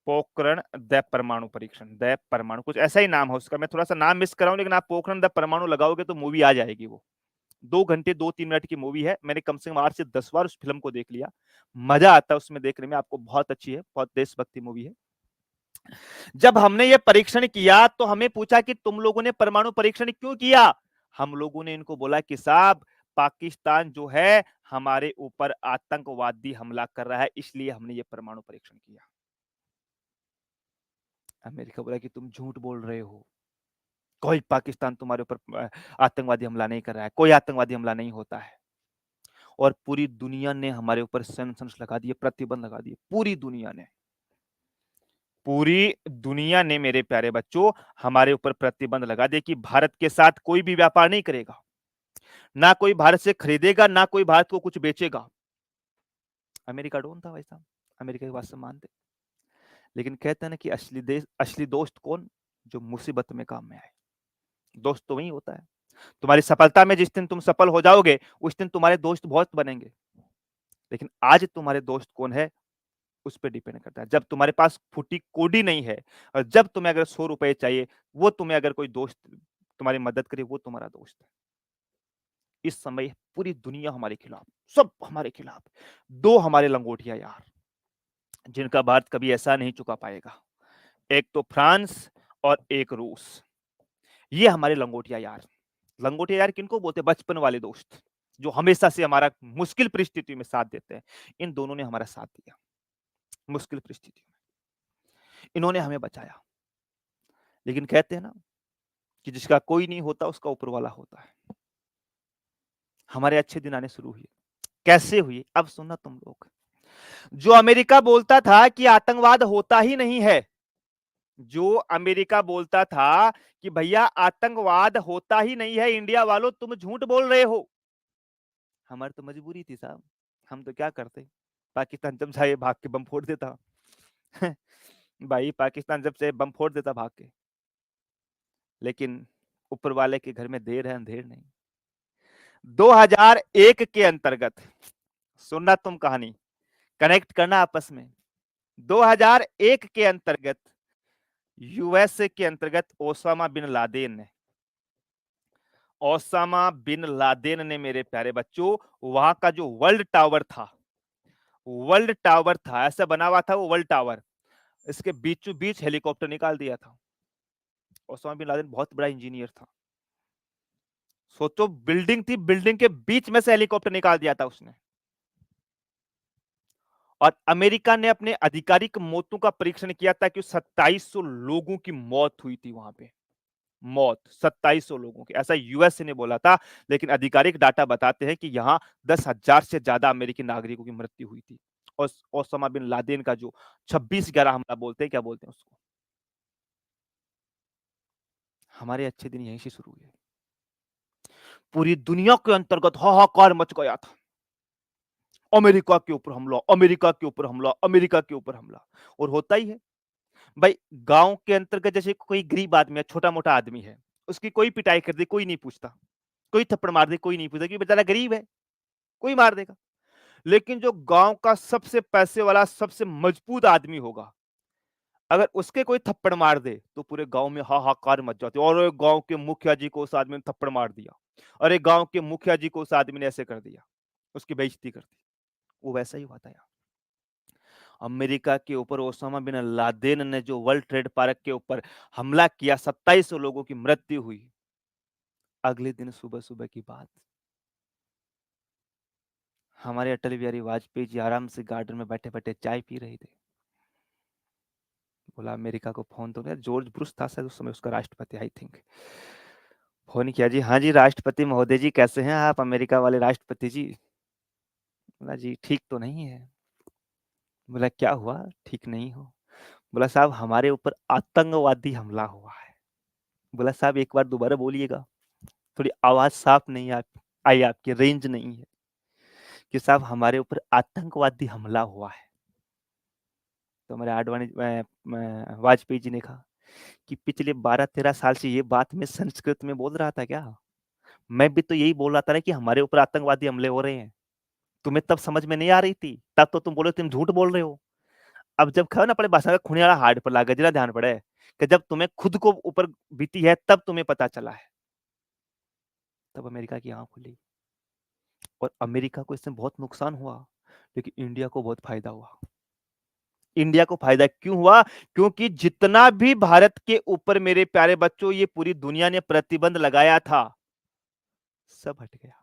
पोखरण द परमाणु परीक्षण, द परमाणु, कुछ ऐसा ही नाम है उसका। मैं थोड़ा सा नाम मिस कर रहा हूँ, लेकिन आप पोखरण द परमाणु लगाओगे तो मूवी आ जाएगी। वो 2 घंटे 2-3 मिनट की मूवी है। मैंने कम से कम 8 से 10 बार उस फिल्म को देख लिया। मजा आता है उसमें देखने में, आपको बहुत अच्छी है, बहुत देशभक्ति मूवी है। जब हमने ये परीक्षण किया तो हमें पूछा कि तुम लोगों ने परमाणु परीक्षण क्यों किया? हम लोगों ने इनको बोला कि साहब पाकिस्तान जो है हमारे ऊपर आतंकवादी हमला कर रहा है, इसलिए हमने ये परमाणु परीक्षण किया। अमेरिका बोला कि तुम झूठ बोल रहे हो, कोई पाकिस्तान तुम्हारे ऊपर आतंकवादी हमला नहीं कर रहा है, कोई आतंकवादी हमला नहीं होता है। और पूरी दुनिया ने हमारे ऊपर सैंक्शंस लगा दिए, प्रतिबंध लगा दिए। पूरी दुनिया ने मेरे प्यारे बच्चों हमारे ऊपर प्रतिबंध लगा दिए कि भारत के साथ कोई भी व्यापार नहीं करेगा, ना कोई भारत से खरीदेगा, ना कोई भारत को कुछ बेचेगा। अमेरिका डोन था भाई साहब, अमेरिका की बात से मानते। लेकिन कहते हैं ना कि असली दोस्त कौन? जो मुसीबत में काम में आए। दोस्त तो वही होता है, तुम्हारी सफलता में जिस दिन तुम सफल हो जाओगे, उस दिन तुम्हारे दोस्त बहुत बनेंगे। लेकिन आज तुम्हारे दोस्त कौन है, उस पे डिपेंड करता है। जब तुम्हारे पास फूटी कोड़ी नहीं है, और जब तुम्हें अगर 100 रुपए चाहिए, वो तुम्हें अगर कोई दोस्त तुम्हारी मदद करे, वो तुम्हारा दोस्त है। इस समय पूरी दुनिया हमारे खिलाफ, सब हमारे खिलाफ। 2 हमारे लंगोटिया यार, जिनका भारत कभी ऐसा नहीं चुका पाएगा। एक तो फ्रांस और एक रूस। ये हमारे लंगोटिया यार। लंगोटिया यार किनको बोलते हैं? बचपन वाले दोस्त, जो हमेशा से हमारा मुश्किल परिस्थिति में साथ देते हैं। इन दोनों ने हमारा साथ दिया मुश्किल परिस्थिति में, इन्होंने हमें बचाया। लेकिन कहते हैं ना कि जिसका कोई नहीं होता उसका ऊपर वाला होता है। हमारे अच्छे दिन आने शुरू हुए। कैसे हुए? अब सुनना तुम लोग। जो अमेरिका बोलता था कि आतंकवाद होता ही नहीं है, जो अमेरिका बोलता था कि भैया आतंकवाद होता ही नहीं है, इंडिया वालों तुम झूठ बोल रहे हो, हमारी तो मजबूरी थी साहब। हम तो क्या करते, पाकिस्तान जब चाहे भाग के बम फोड़ देता। भाई पाकिस्तान जब से बम फोड़ देता भाग के, लेकिन ऊपर वाले के घर में देर है अंधेर नहीं। 2001 के अंतर्गत, सुनना तुम कहानी, कनेक्ट करना आपस में। 2001 के अंतर्गत यूएसए के अंतर्गत ओसामा बिन लादेन ने मेरे प्यारे बच्चों, वहां का जो वर्ल्ड टावर था, ऐसा बना हुआ था वो वर्ल्ड टावर, इसके बीचों बीच हेलीकॉप्टर निकाल दिया था। ओसामा बिन लादेन बहुत बड़ा इंजीनियर था। सोचो, बिल्डिंग थी, बिल्डिंग के बीच में से हेलीकॉप्टर निकाल दिया था उसने। और अमेरिका ने अपने आधिकारिक मौतों का परीक्षण किया था कि 2700 लोगों की मौत हुई थी वहां पे। मौत 2700 लोगों की, ऐसा यूएस ने बोला था, लेकिन आधिकारिक डाटा बताते हैं कि यहां 10,000 से ज्यादा अमेरिकी नागरिकों की मृत्यु हुई थी। और ओसामा बिन लादेन का जो 26/11 हमला बोलते हैं, क्या बोलते हैं उसको, हमारे अच्छे दिन यहीं से शुरू हुए। पूरी दुनिया के अंतर्गत हाहाकार मच गया था, अमेरिका के ऊपर हमला, अमेरिका के ऊपर हमला, अमेरिका के ऊपर हमला। और होता ही है भाई, गांव के अंतर्गत जैसे कोई गरीब आदमी है, छोटा मोटा आदमी है, उसकी कोई पिटाई कर दे कोई नहीं पूछता, कोई थप्पड़ मार दे कोई नहीं पूछता, कि बेचारा गरीब है, कोई मार देगा। लेकिन जो गांव का सबसे पैसे वाला, सबसे मजबूत आदमी होगा, अगर उसके कोई थप्पड़ मार दे तो पूरे गांव में हाहाकार मच जाती है। और गांव के मुखिया जी को उस आदमी ने थप्पड़ मार दिया, अरे गांव के मुखिया जी को उस आदमी ने ऐसे कर दिया, उसकी बेइज्जती कर दी। वो वैसा ही हुआ था यार। अमेरिका के ऊपर ओसामा बिन लादेन ने जो वर्ल्ड ट्रेड पार्क के ऊपर हमला किया, 2700 लोगों की मृत्यु हुई। अगले दिन सुबह सुबह की बात, हमारे अटल बिहारी वाजपेयी जी आराम से गार्डन में बैठे बैठे चाय पी रहे थे। बोला अमेरिका को फोन, तो यार जॉर्ज बुश था शायद उस समय उसका राष्ट्रपति, आई थिंक। फोन किया, जी हाँ जी राष्ट्रपति महोदय जी, कैसे हैं आप अमेरिका वाले राष्ट्रपति जी। बोला जी ठीक तो नहीं है। बोला क्या हुआ, ठीक नहीं हो। बोला साहब हमारे ऊपर आतंकवादी हमला हुआ है। बोला साहब एक बार दोबारा बोलिएगा, थोड़ी आवाज साफ नहीं आई, आपकी रेंज नहीं है। कि साहब हमारे ऊपर आतंकवादी हमला हुआ है। तो हमारे आडवाणी वाजपेयी जी ने कहा कि पिछले 12-13 साल से ये बात मैं संस्कृत में बोल रहा था क्या? मैं भी तो यही बोल रहा था ना कि हमारे ऊपर आतंकवादी हमले हो रहे हैं। तुम्हें तब समझ में नहीं आ रही थी, तब तो तुम बोले तुम झूठ बोल रहे हो। अब जब खाओ ना पड़े भाषा का खूनी वाला हार्ड पर लागे, जरा ध्यान पड़े कि जब तुम्हें खुद को ऊपर बीती है तब तुम्हें पता चला है। तब अमेरिका की आंख खुली, और अमेरिका को इससे बहुत नुकसान हुआ, लेकिन इंडिया को बहुत फायदा हुआ। इंडिया को फायदा क्यों हुआ? क्योंकि जितना भी भारत के ऊपर मेरे प्यारे बच्चों ये पूरी दुनिया ने प्रतिबंध लगाया था, सब हट गया।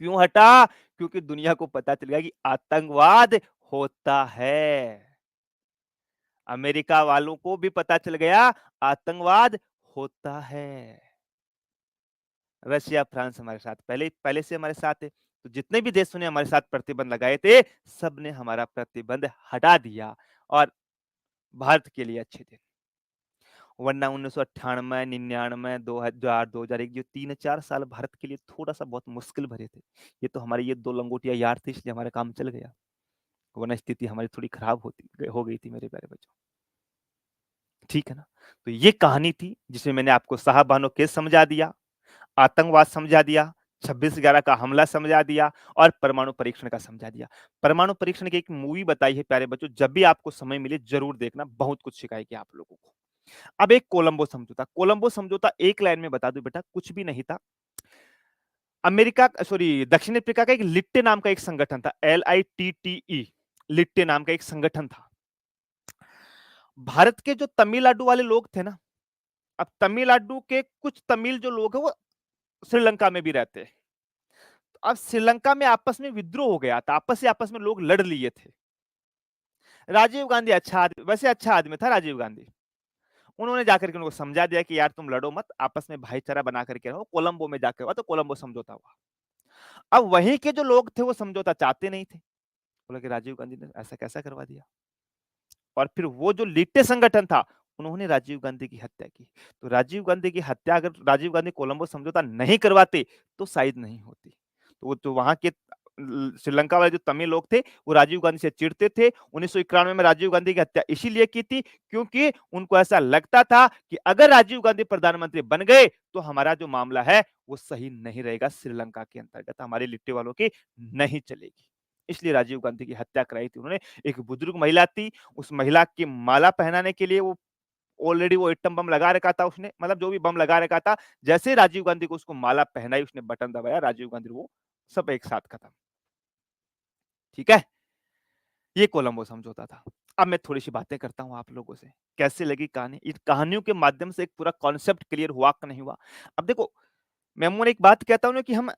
क्यों हटा? क्योंकि दुनिया को पता चल गया कि आतंकवाद होता है। अमेरिका वालों को भी पता चल गया आतंकवाद होता है। रशिया फ्रांस हमारे साथ पहले पहले से हमारे साथ है, तो जितने भी देशों ने हमारे साथ प्रतिबंध लगाए थे, सब ने हमारा प्रतिबंध हटा दिया। और भारत के लिए अच्छे दिन, वरना 1998, 99, 2000, 2001 जो 3-4 साल भारत के लिए थोड़ा सा बहुत मुश्किल भरे थे। ये तो हमारे ये दो लंगोटिया यार थे, इसलिए हमारा काम चल गया, वरना स्थिति हमारी थोड़ी खराब हो गई थी मेरे प्यारे बच्चों। ठीक है ना? तो ये कहानी थी जिसमें मैंने आपको साहब बानो केस समझा दिया, आतंकवाद समझा दिया, 26/11 का हमला समझा दिया, और परमाणु परीक्षण का समझा दिया। परमाणु परीक्षण की एक मूवी बताई है प्यारे बच्चों, जब भी आपको समय मिले जरूर देखना, बहुत कुछ सिखाएगी आप लोगों को। अब एक कोलंबो समझौता, कोलंबो समझौता एक लाइन में बता दूं बेटा, कुछ भी नहीं था। अमेरिका सॉरी दक्षिण अफ्रीका का एक लिट्टे नाम का एक संगठन था, LITTE, लिट्टे नाम का एक संगठन था। भारत के जो तमिलनाडु वाले लोग थे ना, अब तमिलनाडु के कुछ तमिल जो लोग हैं वो श्रीलंका में भी रहते हैं। अब श्रीलंका में आपस में विद्रोह हो गया था, आपस में लोग लड़ लिए थे। राजीव गांधी अच्छा आदमी, वैसे अच्छा आदमी था राजीव गांधी। उन्होंने जाकर के उनको समझा दिया कि यार तुम लड़ो मत, आपस में भाईचारा बना करके रहो। कोलंबो में जाकर हुआ तो कोलंबो समझौता हुआ। अब वहीं के जो लोग थे वो समझौता चाहते नहीं थे, बोला कि राजीव गांधी ने ऐसा कैसा करवा दिया। और फिर वो जो लिट्टे संगठन था, उन्होंने राजीव गांधी की हत्या की। तो राजीव गांधी की हत्या अगर राजीव गांधी कोलंबो समझौता नहीं करवाते तो शायद नहीं होती। तो वो तो वहां के श्रीलंका वाले जो तमिल लोग थे वो राजीव गांधी से चिढ़ते थे। 1991 में राजीव गांधी की हत्या इसीलिए की थी क्योंकि उनको ऐसा लगता था कि अगर राजीव गांधी प्रधानमंत्री बन गए तो हमारा जो मामला है वो सही नहीं रहेगा, श्रीलंका के अंतर्गत हमारी लिट्टे वालों की नहीं चलेगी। इसलिए राजीव गांधी की हत्या कराई थी उन्होंने। एक बुजुर्ग महिला थी, उस महिला की माला पहनाने के लिए वो ऑलरेडी वो एटम बम लगा रखा था उसने, मतलब जो भी बम लगा रखा था। जैसे ही राजीव गांधी को उसको माला पहनाई, उसने बटन दबाया, राजीव गांधी वो सब एक साथ खत्म। ठीक है, ये कोलंबो समझौता था। अब मैं थोड़ी सी बातें करता हूं आप लोगों से, कैसे लगी कहानी। इन कहानियों के माध्यम से एक पूरा कॉन्सेप्ट क्लियर हुआ कि नहीं हुआ। अब देखो, मैं मोहन एक बात कहता हूं ना कि हम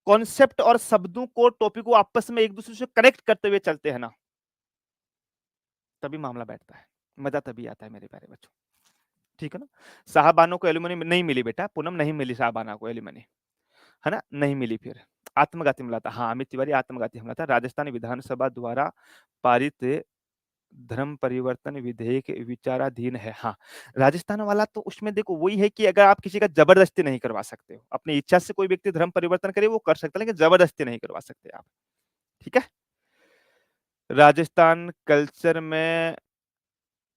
कॉन्सेप्ट और शब्दों को, टॉपिक को आपस में एक दूसरे से कनेक्ट करते हुए चलते हैं ना, तभी मामला बैठता है, मजा तभी आता है मेरे प्यारे बच्चों। ठीक है ना। साहबानों को एलिमनी नहीं मिली बेटा, पूनम नहीं मिली साहबाना को एलिमनी, है ना, नहीं मिली। फिर आत्मघाती हमला था, हाँ अमित तिवारी आत्मघाती हमला था। राजस्थान विधानसभा द्वारा पारित धर्म परिवर्तन विधेयक विचाराधीन है। हाँ, राजस्थान वाला तो उसमें देखो वही है कि अगर आप किसी का जबरदस्ती नहीं करवा सकते हो, अपनी इच्छा से कोई व्यक्ति धर्म परिवर्तन करे वो कर सकता है, लेकिन जबरदस्ती नहीं करवा सकते आप। ठीक है। राजस्थान कल्चर में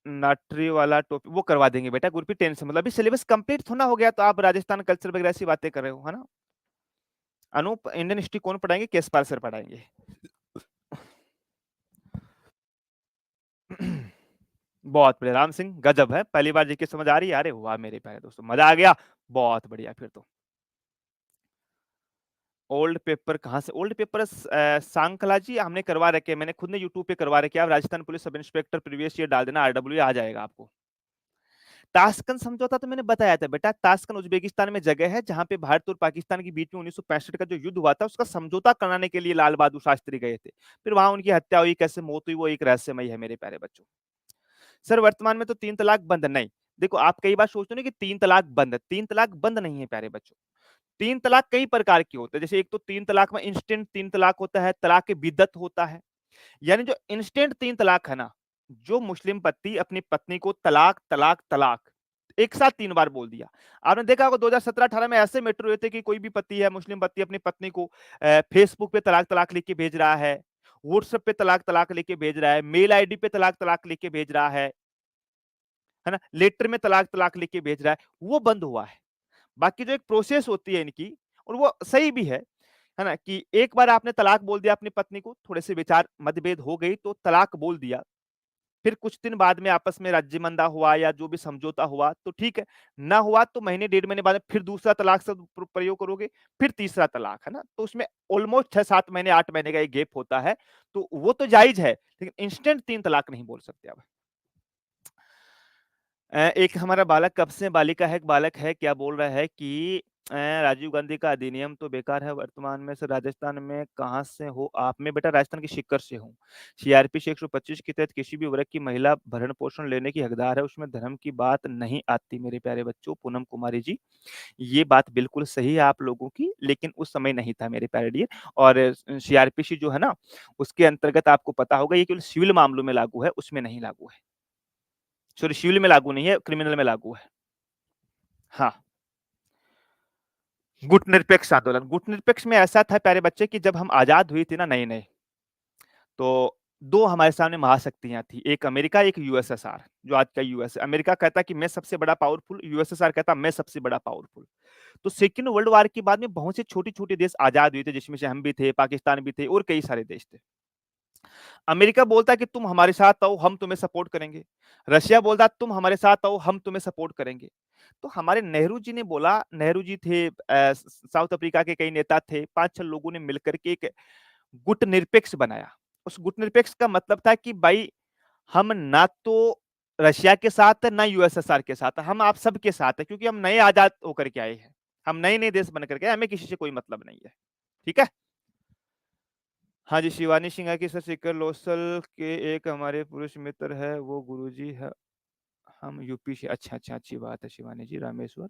नाटरी वाला टॉपिक वो करवा देंगे बेटा, गुरप्रीत, टेंशन मतलब अभी सिलेबस कंप्लीट थोड़ा हो गया तो आप राजस्थान कल्चर वगैरह ऐसी बातें कर रहे हो, है ना। अनूप इंडियन हिस्ट्री कौन पढ़ाएंगे, केसपाल सर पढ़ाएंगे। बहुत बढ़िया, राम सिंह गजब है, पहली बार जीके समझ आ रही है। अरे वाह मेरे प्यारे दोस्तों, मजा आ गया, बहुत बढ़िया। फिर तो ओल्ड पेपर कहाँ से, ओल्ड पेपर सांकला जी हमने करवा रखे, मैंने खुद ने यूट्यूब पे करवा रखे। आप Rajasthan police sub inspector previous year डाल देना, आरडब्ल्यू आ जाएगा आपको। ताशकंद समझौता तो मैंने बताया था बेटा, ताशकंद उज्बेकिस्तान में जगह है जहां पे भारत और पाकिस्तान के बीच में 1965 का जो युद्ध हुआ था उसका समझौता कराने के लिए लाल बहादुर शास्त्री गए थे। फिर वहां उनकी हत्या हुई, कैसे मौत हुई वो एक रहस्यमय है मेरे प्यारे बच्चों। सर वर्तमान में तो 3 तलाक बंद नहीं। देखो आप कई बार सोचते हो ना कि 3 तलाक बंद है, 3 तलाक बंद नहीं है प्यारे बच्चों। 3 तलाक कई प्रकार के होते हैं, जैसे एक तो 3 तलाक में इंस्टेंट 3 तलाक होता है, तलाक बिद्दत होता है। यानी जो इंस्टेंट 3 तलाक है ना, जो मुस्लिम पति अपनी पत्नी को तलाक तलाक तलाक एक साथ 3 बार बोल दिया। आपने देखा होगा 2017-18 में ऐसे मेट्रो हुए थे कि कोई भी पति है, मुस्लिम पति अपनी पत्नी को फेसबुक पे तलाक तलाक लिख के भेज रहा है, व्हाट्सएप पे तलाक तलाक लिख के भेज रहा है, मेल आईडी पे तलाक तलाक लिख के भेज रहा है ना, लेटर में तलाक तलाक लिख के भेज रहा है, वो बंद हुआ है। बाकी जो एक प्रोसेस होती है इनकी, और वो सही भी है ना, कि एक बार आपने तलाक बोल दिया अपनी पत्नी को, थोड़े से विचार मतभेद हो गई तो तलाक बोल दिया, फिर कुछ दिन बाद में आपस में राज्यमंदा हुआ या जो भी समझौता हुआ तो ठीक है, ना हुआ तो महीने 1.5 महीने बाद फिर दूसरा तलाक से प्रयोग करोगे, फिर तीसरा तलाक, है ना। तो उसमें ऑलमोस्ट 6-7 महीने 8 महीने का एक गैप होता है, तो वो तो जायज है, लेकिन इंस्टेंट 3 तलाक नहीं बोल सकते आप। एक हमारा बालक कब से बालिका है, एक बालक है, क्या बोल रहा है कि राजीव गांधी का अधिनियम तो बेकार है वर्तमान में। सर राजस्थान में कहाँ से हो आप? मैं बेटा राजस्थान की सीकर से हूँ। सीआरपीसी 125 के तहत किसी भी वर्ग की महिला भरण पोषण लेने की हकदार है, उसमें धर्म की बात नहीं आती मेरे प्यारे बच्चों। पूनम कुमारी जी, ये बात बिल्कुल सही है आप लोगों की, लेकिन उस समय नहीं था मेरे प्यारे डियर। और सीआरपीसी जो है ना, उसके अंतर्गत आपको पता होगा ये केवल सिविल मामलों में लागू है, उसमें नहीं लागू है। सॉरी, सिविल में लागू नहीं है, क्रिमिनल में लागू है। हाँ, गुट निरपेक्ष आंदोलन, गुट निरपेक्ष में ऐसा था प्यारे बच्चे कि जब हम आजाद हुई थी ना नई नई, तो दो हमारे सामने महाशक्तियां थी, एक अमेरिका एक यूएसएसआर, जो आज का यूएस। अमेरिका कहता कि मैं सबसे बड़ा पावरफुल, यूएसएसआर कहता मैं सबसे बड़ा पावरफुल। तो सेकेंड वर्ल्ड वॉर के बाद में बहुत से छोटे छोटे देश आजाद हुए थे, जिसमें से हम भी थे, पाकिस्तान भी थे और कई सारे देश थे। अमेरिका बोलता कि तुम हमारे साथ आओ, हम तुम्हें सपोर्ट करेंगे। रशिया बोलता तुम हमारे साथ आओ, हम तुम्हें सपोर्ट करेंगे। तो हमारे नेहरू जी ने बोला, नेहरू जी थे, साउथ अफ्रीका के कई नेता थे, 5-6 लोगों ने मिलकर के एक गुट निरपेक्ष बनाया। उस गुट निरपेक्ष का मतलब था कि भाई हम ना तो रशिया के साथ है ना यूएसएसआर के साथ है, हम आप सबके साथ है, क्योंकि हम नए आजाद होकर के आए हैं, हम नए नए देश बन करके आए, हमें किसी से कोई मतलब नहीं है। ठीक है। हाँ जी, शिवानी सिंह की सर शिखर लोसल के एक हमारे पुरुष मित्र है, वो गुरुजी है, हम यूपी से। अच्छा अच्छा, अच्छी बात है शिवानी जी, रामेश्वर।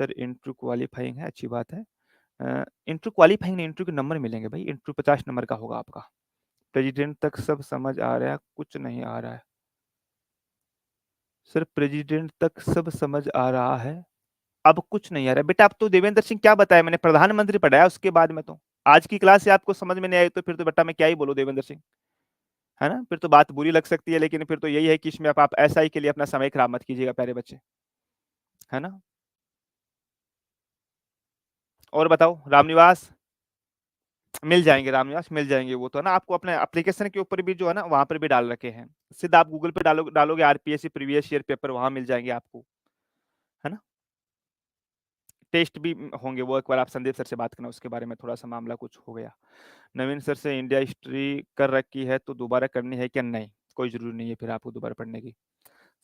सर इंटरव्यू क्वालिफाइंग है, अच्छी बात है। इंटरव्यू क्वालिफाइंग नहीं, इंटरव्यू के नंबर मिलेंगे भाई, इंटरव्यू 50 नंबर का होगा आपका। प्रेसिडेंट तक सब समझ आ रहा है, कुछ नहीं आ रहा है। सर प्रेसिडेंट तक सब समझ आ रहा है, अब कुछ नहीं आ रहा है बेटा। अब तो देवेंद्र सिंह क्या बताया मैंने, प्रधानमंत्री पढ़ाया उसके बाद में तो आज की क्लास से आपको समझ में नहीं आई तो फिर तो बेटा मैं क्या ही बोलूँ देवेंद्र सिंह, है ना? फिर तो बात बुरी लग सकती है, लेकिन फिर तो यही है कि इसमें आप एसआई के लिए अपना समय खराब मत कीजिएगा प्यारे बच्चे, है ना? और बताओ रामनिवास? मिल जाएँगे रामनिवास, मिल जाएँगे वो तो, है ना? आपको अपने एप्लीकेशन के ऊपर भी जो है ना, वहाँ पर भी डाल रखे हैं। सीधा आप गूगल पे डालोगे आरपीएससी प्रीवियस ईयर पेपर, वहाँ मिल जाएँगे आपको, है ना? टेस्ट भी होंगे, वो एक बार आप संदीप सर से बात करना, उसके बारे में थोड़ा-सा मामला कुछ हो गया। नवीन सर से इंडिया हिस्ट्री कर रखी है तो दोबारा करनी है क्या? नहीं, कोई ज़रूरी नहीं है फिर आपको दोबारा पढ़ने की।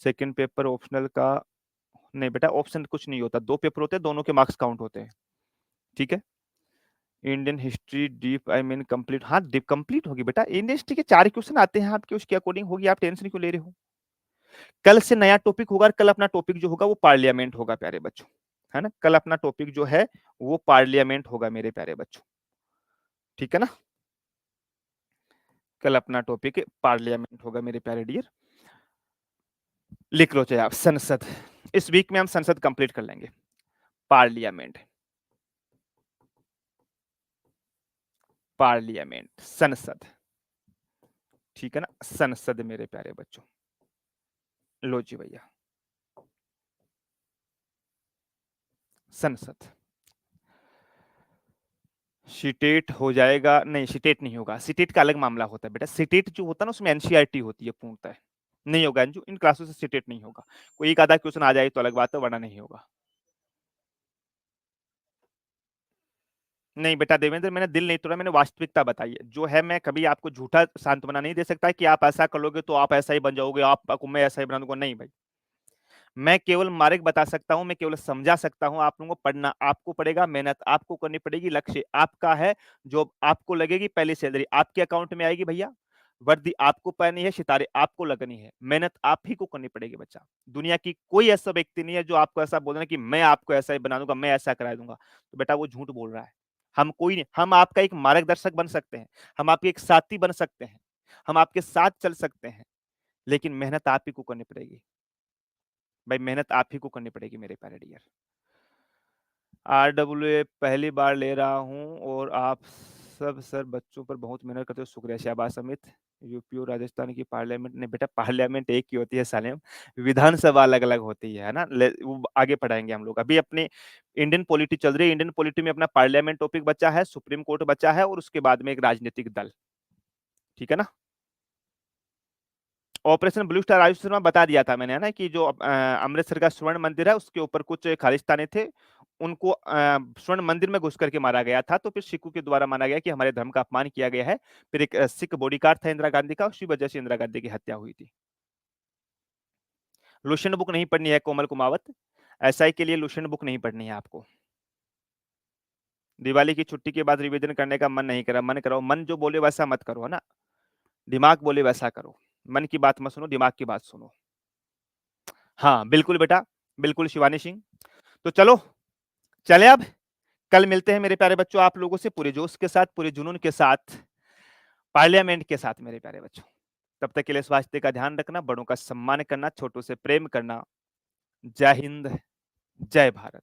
सेकंड पेपर ऑप्शनल का नहीं बेटा, ऑप्शन कुछ नहीं होता, 2 पेपर होते हैं, दोनों के मार्क्स काउंट होते हैं, ठीक है? Indian history deep I mean complete, हाँ, डीप कंप्लीट होगी बेटा। इंडियन हिस्ट्री के 4 क्वेश्चन आते हैं आपके, उसके अकॉर्डिंग होगी, आप टेंशन क्यों ले रहे हो? कल से नया टॉपिक होगा और कल अपना टॉपिक जो होगा वो पार्लियामेंट होगा प्यारे बच्चों, है ना? कल अपना टॉपिक जो है वो पार्लियामेंट होगा मेरे प्यारे बच्चों, ठीक है ना? कल अपना टॉपिक पार्लियामेंट होगा मेरे प्यारे डियर। लिख लो चाहे आप संसद, इस वीक में हम संसद कंप्लीट कर लेंगे। पार्लियामेंट, पार्लियामेंट, संसद, ठीक है ना? संसद मेरे प्यारे बच्चों। लो जी भैया, संसद। सीटेट हो जाएगा, नहीं सीटेट नहीं होगा, सीटेट का अलग मामला होता है बेटा। सीटेट जो होता है ना उसमें एनसीईआरटी होती है पूर्णतः, नहीं होगा अंजू, इन क्लासों से सीटेट नहीं होगा। कोई एक आधा क्वेश्चन आ जाए तो अलग बात है, वरना नहीं होगा। नहीं बेटा देवेंद्र, मैंने दिल नहीं तोड़ा, मैंने वास्तविकता बताई है जो है। मैं कभी आपको झूठा सांत्वना नहीं दे सकता कि आप ऐसा कर लोगे तो आप ऐसा ही बन जाओगे, आपको मैं ऐसा ही बना दूंगा, नहीं भाई। मैं केवल मार्ग बता सकता हूं, मैं केवल समझा सकता हूं। आप लोगों को पढ़ना आपको पड़ेगा, मेहनत आपको करनी पड़ेगी, लक्ष्य आपका है। जो आपको लगेगी पहली सैलरी आपके अकाउंट में आएगी भैया, वर्दी आपको पहननी है, सितारे आपको लगनी है, मेहनत आप ही को करनी पड़ेगी बच्चा। दुनिया की कोई ऐसा व्यक्ति नहीं है जो आपको ऐसा बोल रहा है कि मैं आपको ऐसा ही बना दूंगा, मैं ऐसा करा दूंगा, तो बेटा वो झूठ बोल रहा है। हम कोई नहीं, हम आपका एक मार्गदर्शक बन सकते हैं, हम आपके एक साथी बन सकते हैं, हम आपके साथ चल सकते हैं, लेकिन मेहनत आप ही को करनी पड़ेगी भाई, मेहनत आप ही को करनी पड़ेगी मेरे प्यारे डियर। आरडब्ल्यूए पहली बार ले रहा हूँ और आप सब सर बच्चों पर बहुत मेहनत करते हो, शुक्रिया। शाबाश अमित। यूपी और राजस्थान की पार्लियामेंट ने बेटा, पार्लियामेंट एक ही होती है सालेम, विधानसभा अलग अलग होती है ना? वो आगे पढ़ाएंगे हम लोग, अभी अपनी इंडियन पॉलिटी चल रही है। इंडियन पॉलिटी में अपना पार्लियामेंट टॉपिक बचा है, सुप्रीम कोर्ट बचा है, और उसके बाद में एक राजनीतिक दल, ठीक है ना? Operation blue star Ayush Sharma बता दिया था मैंने, है ना, कि जो अमृतसर का स्वर्ण मंदिर है उसके ऊपर कुछ खालिस्तानी थे, उनको स्वर्ण मंदिर में घुस करके मारा गया था। तो फिर सिखों के द्वारा माना गया कि हमारे धर्म का अपमान किया गया है। फिर एक सिख बॉडीगार्ड था इंदिरा गांधी का, उसी वजह से इंदिरा गांधी की हत्या हुई थी। लुसेंट बुक नहीं पढ़नी है कोमल कुमावत, एसआई के लिए लुसेंट बुक नहीं पढ़नी है आपको। दिवाली की छुट्टी के बाद रिवीजन करने का मन नहीं करा, मन करो, मन जो बोले वैसा मत करो, है ना? दिमाग बोले वैसा करो, मन की बात मत सुनो, दिमाग की बात सुनो। हाँ बिल्कुल बेटा, बिल्कुल शिवानी सिंह। तो चलो, चले अब, कल मिलते हैं मेरे प्यारे बच्चों आप लोगों से पूरे जोश के साथ, पूरे जुनून के साथ, पार्लियामेंट के साथ मेरे प्यारे बच्चों। तब तक के लिए स्वास्थ्य का ध्यान रखना, बड़ों का सम्मान करना, छोटों से प्रेम करना। जय हिंद, जय भारत।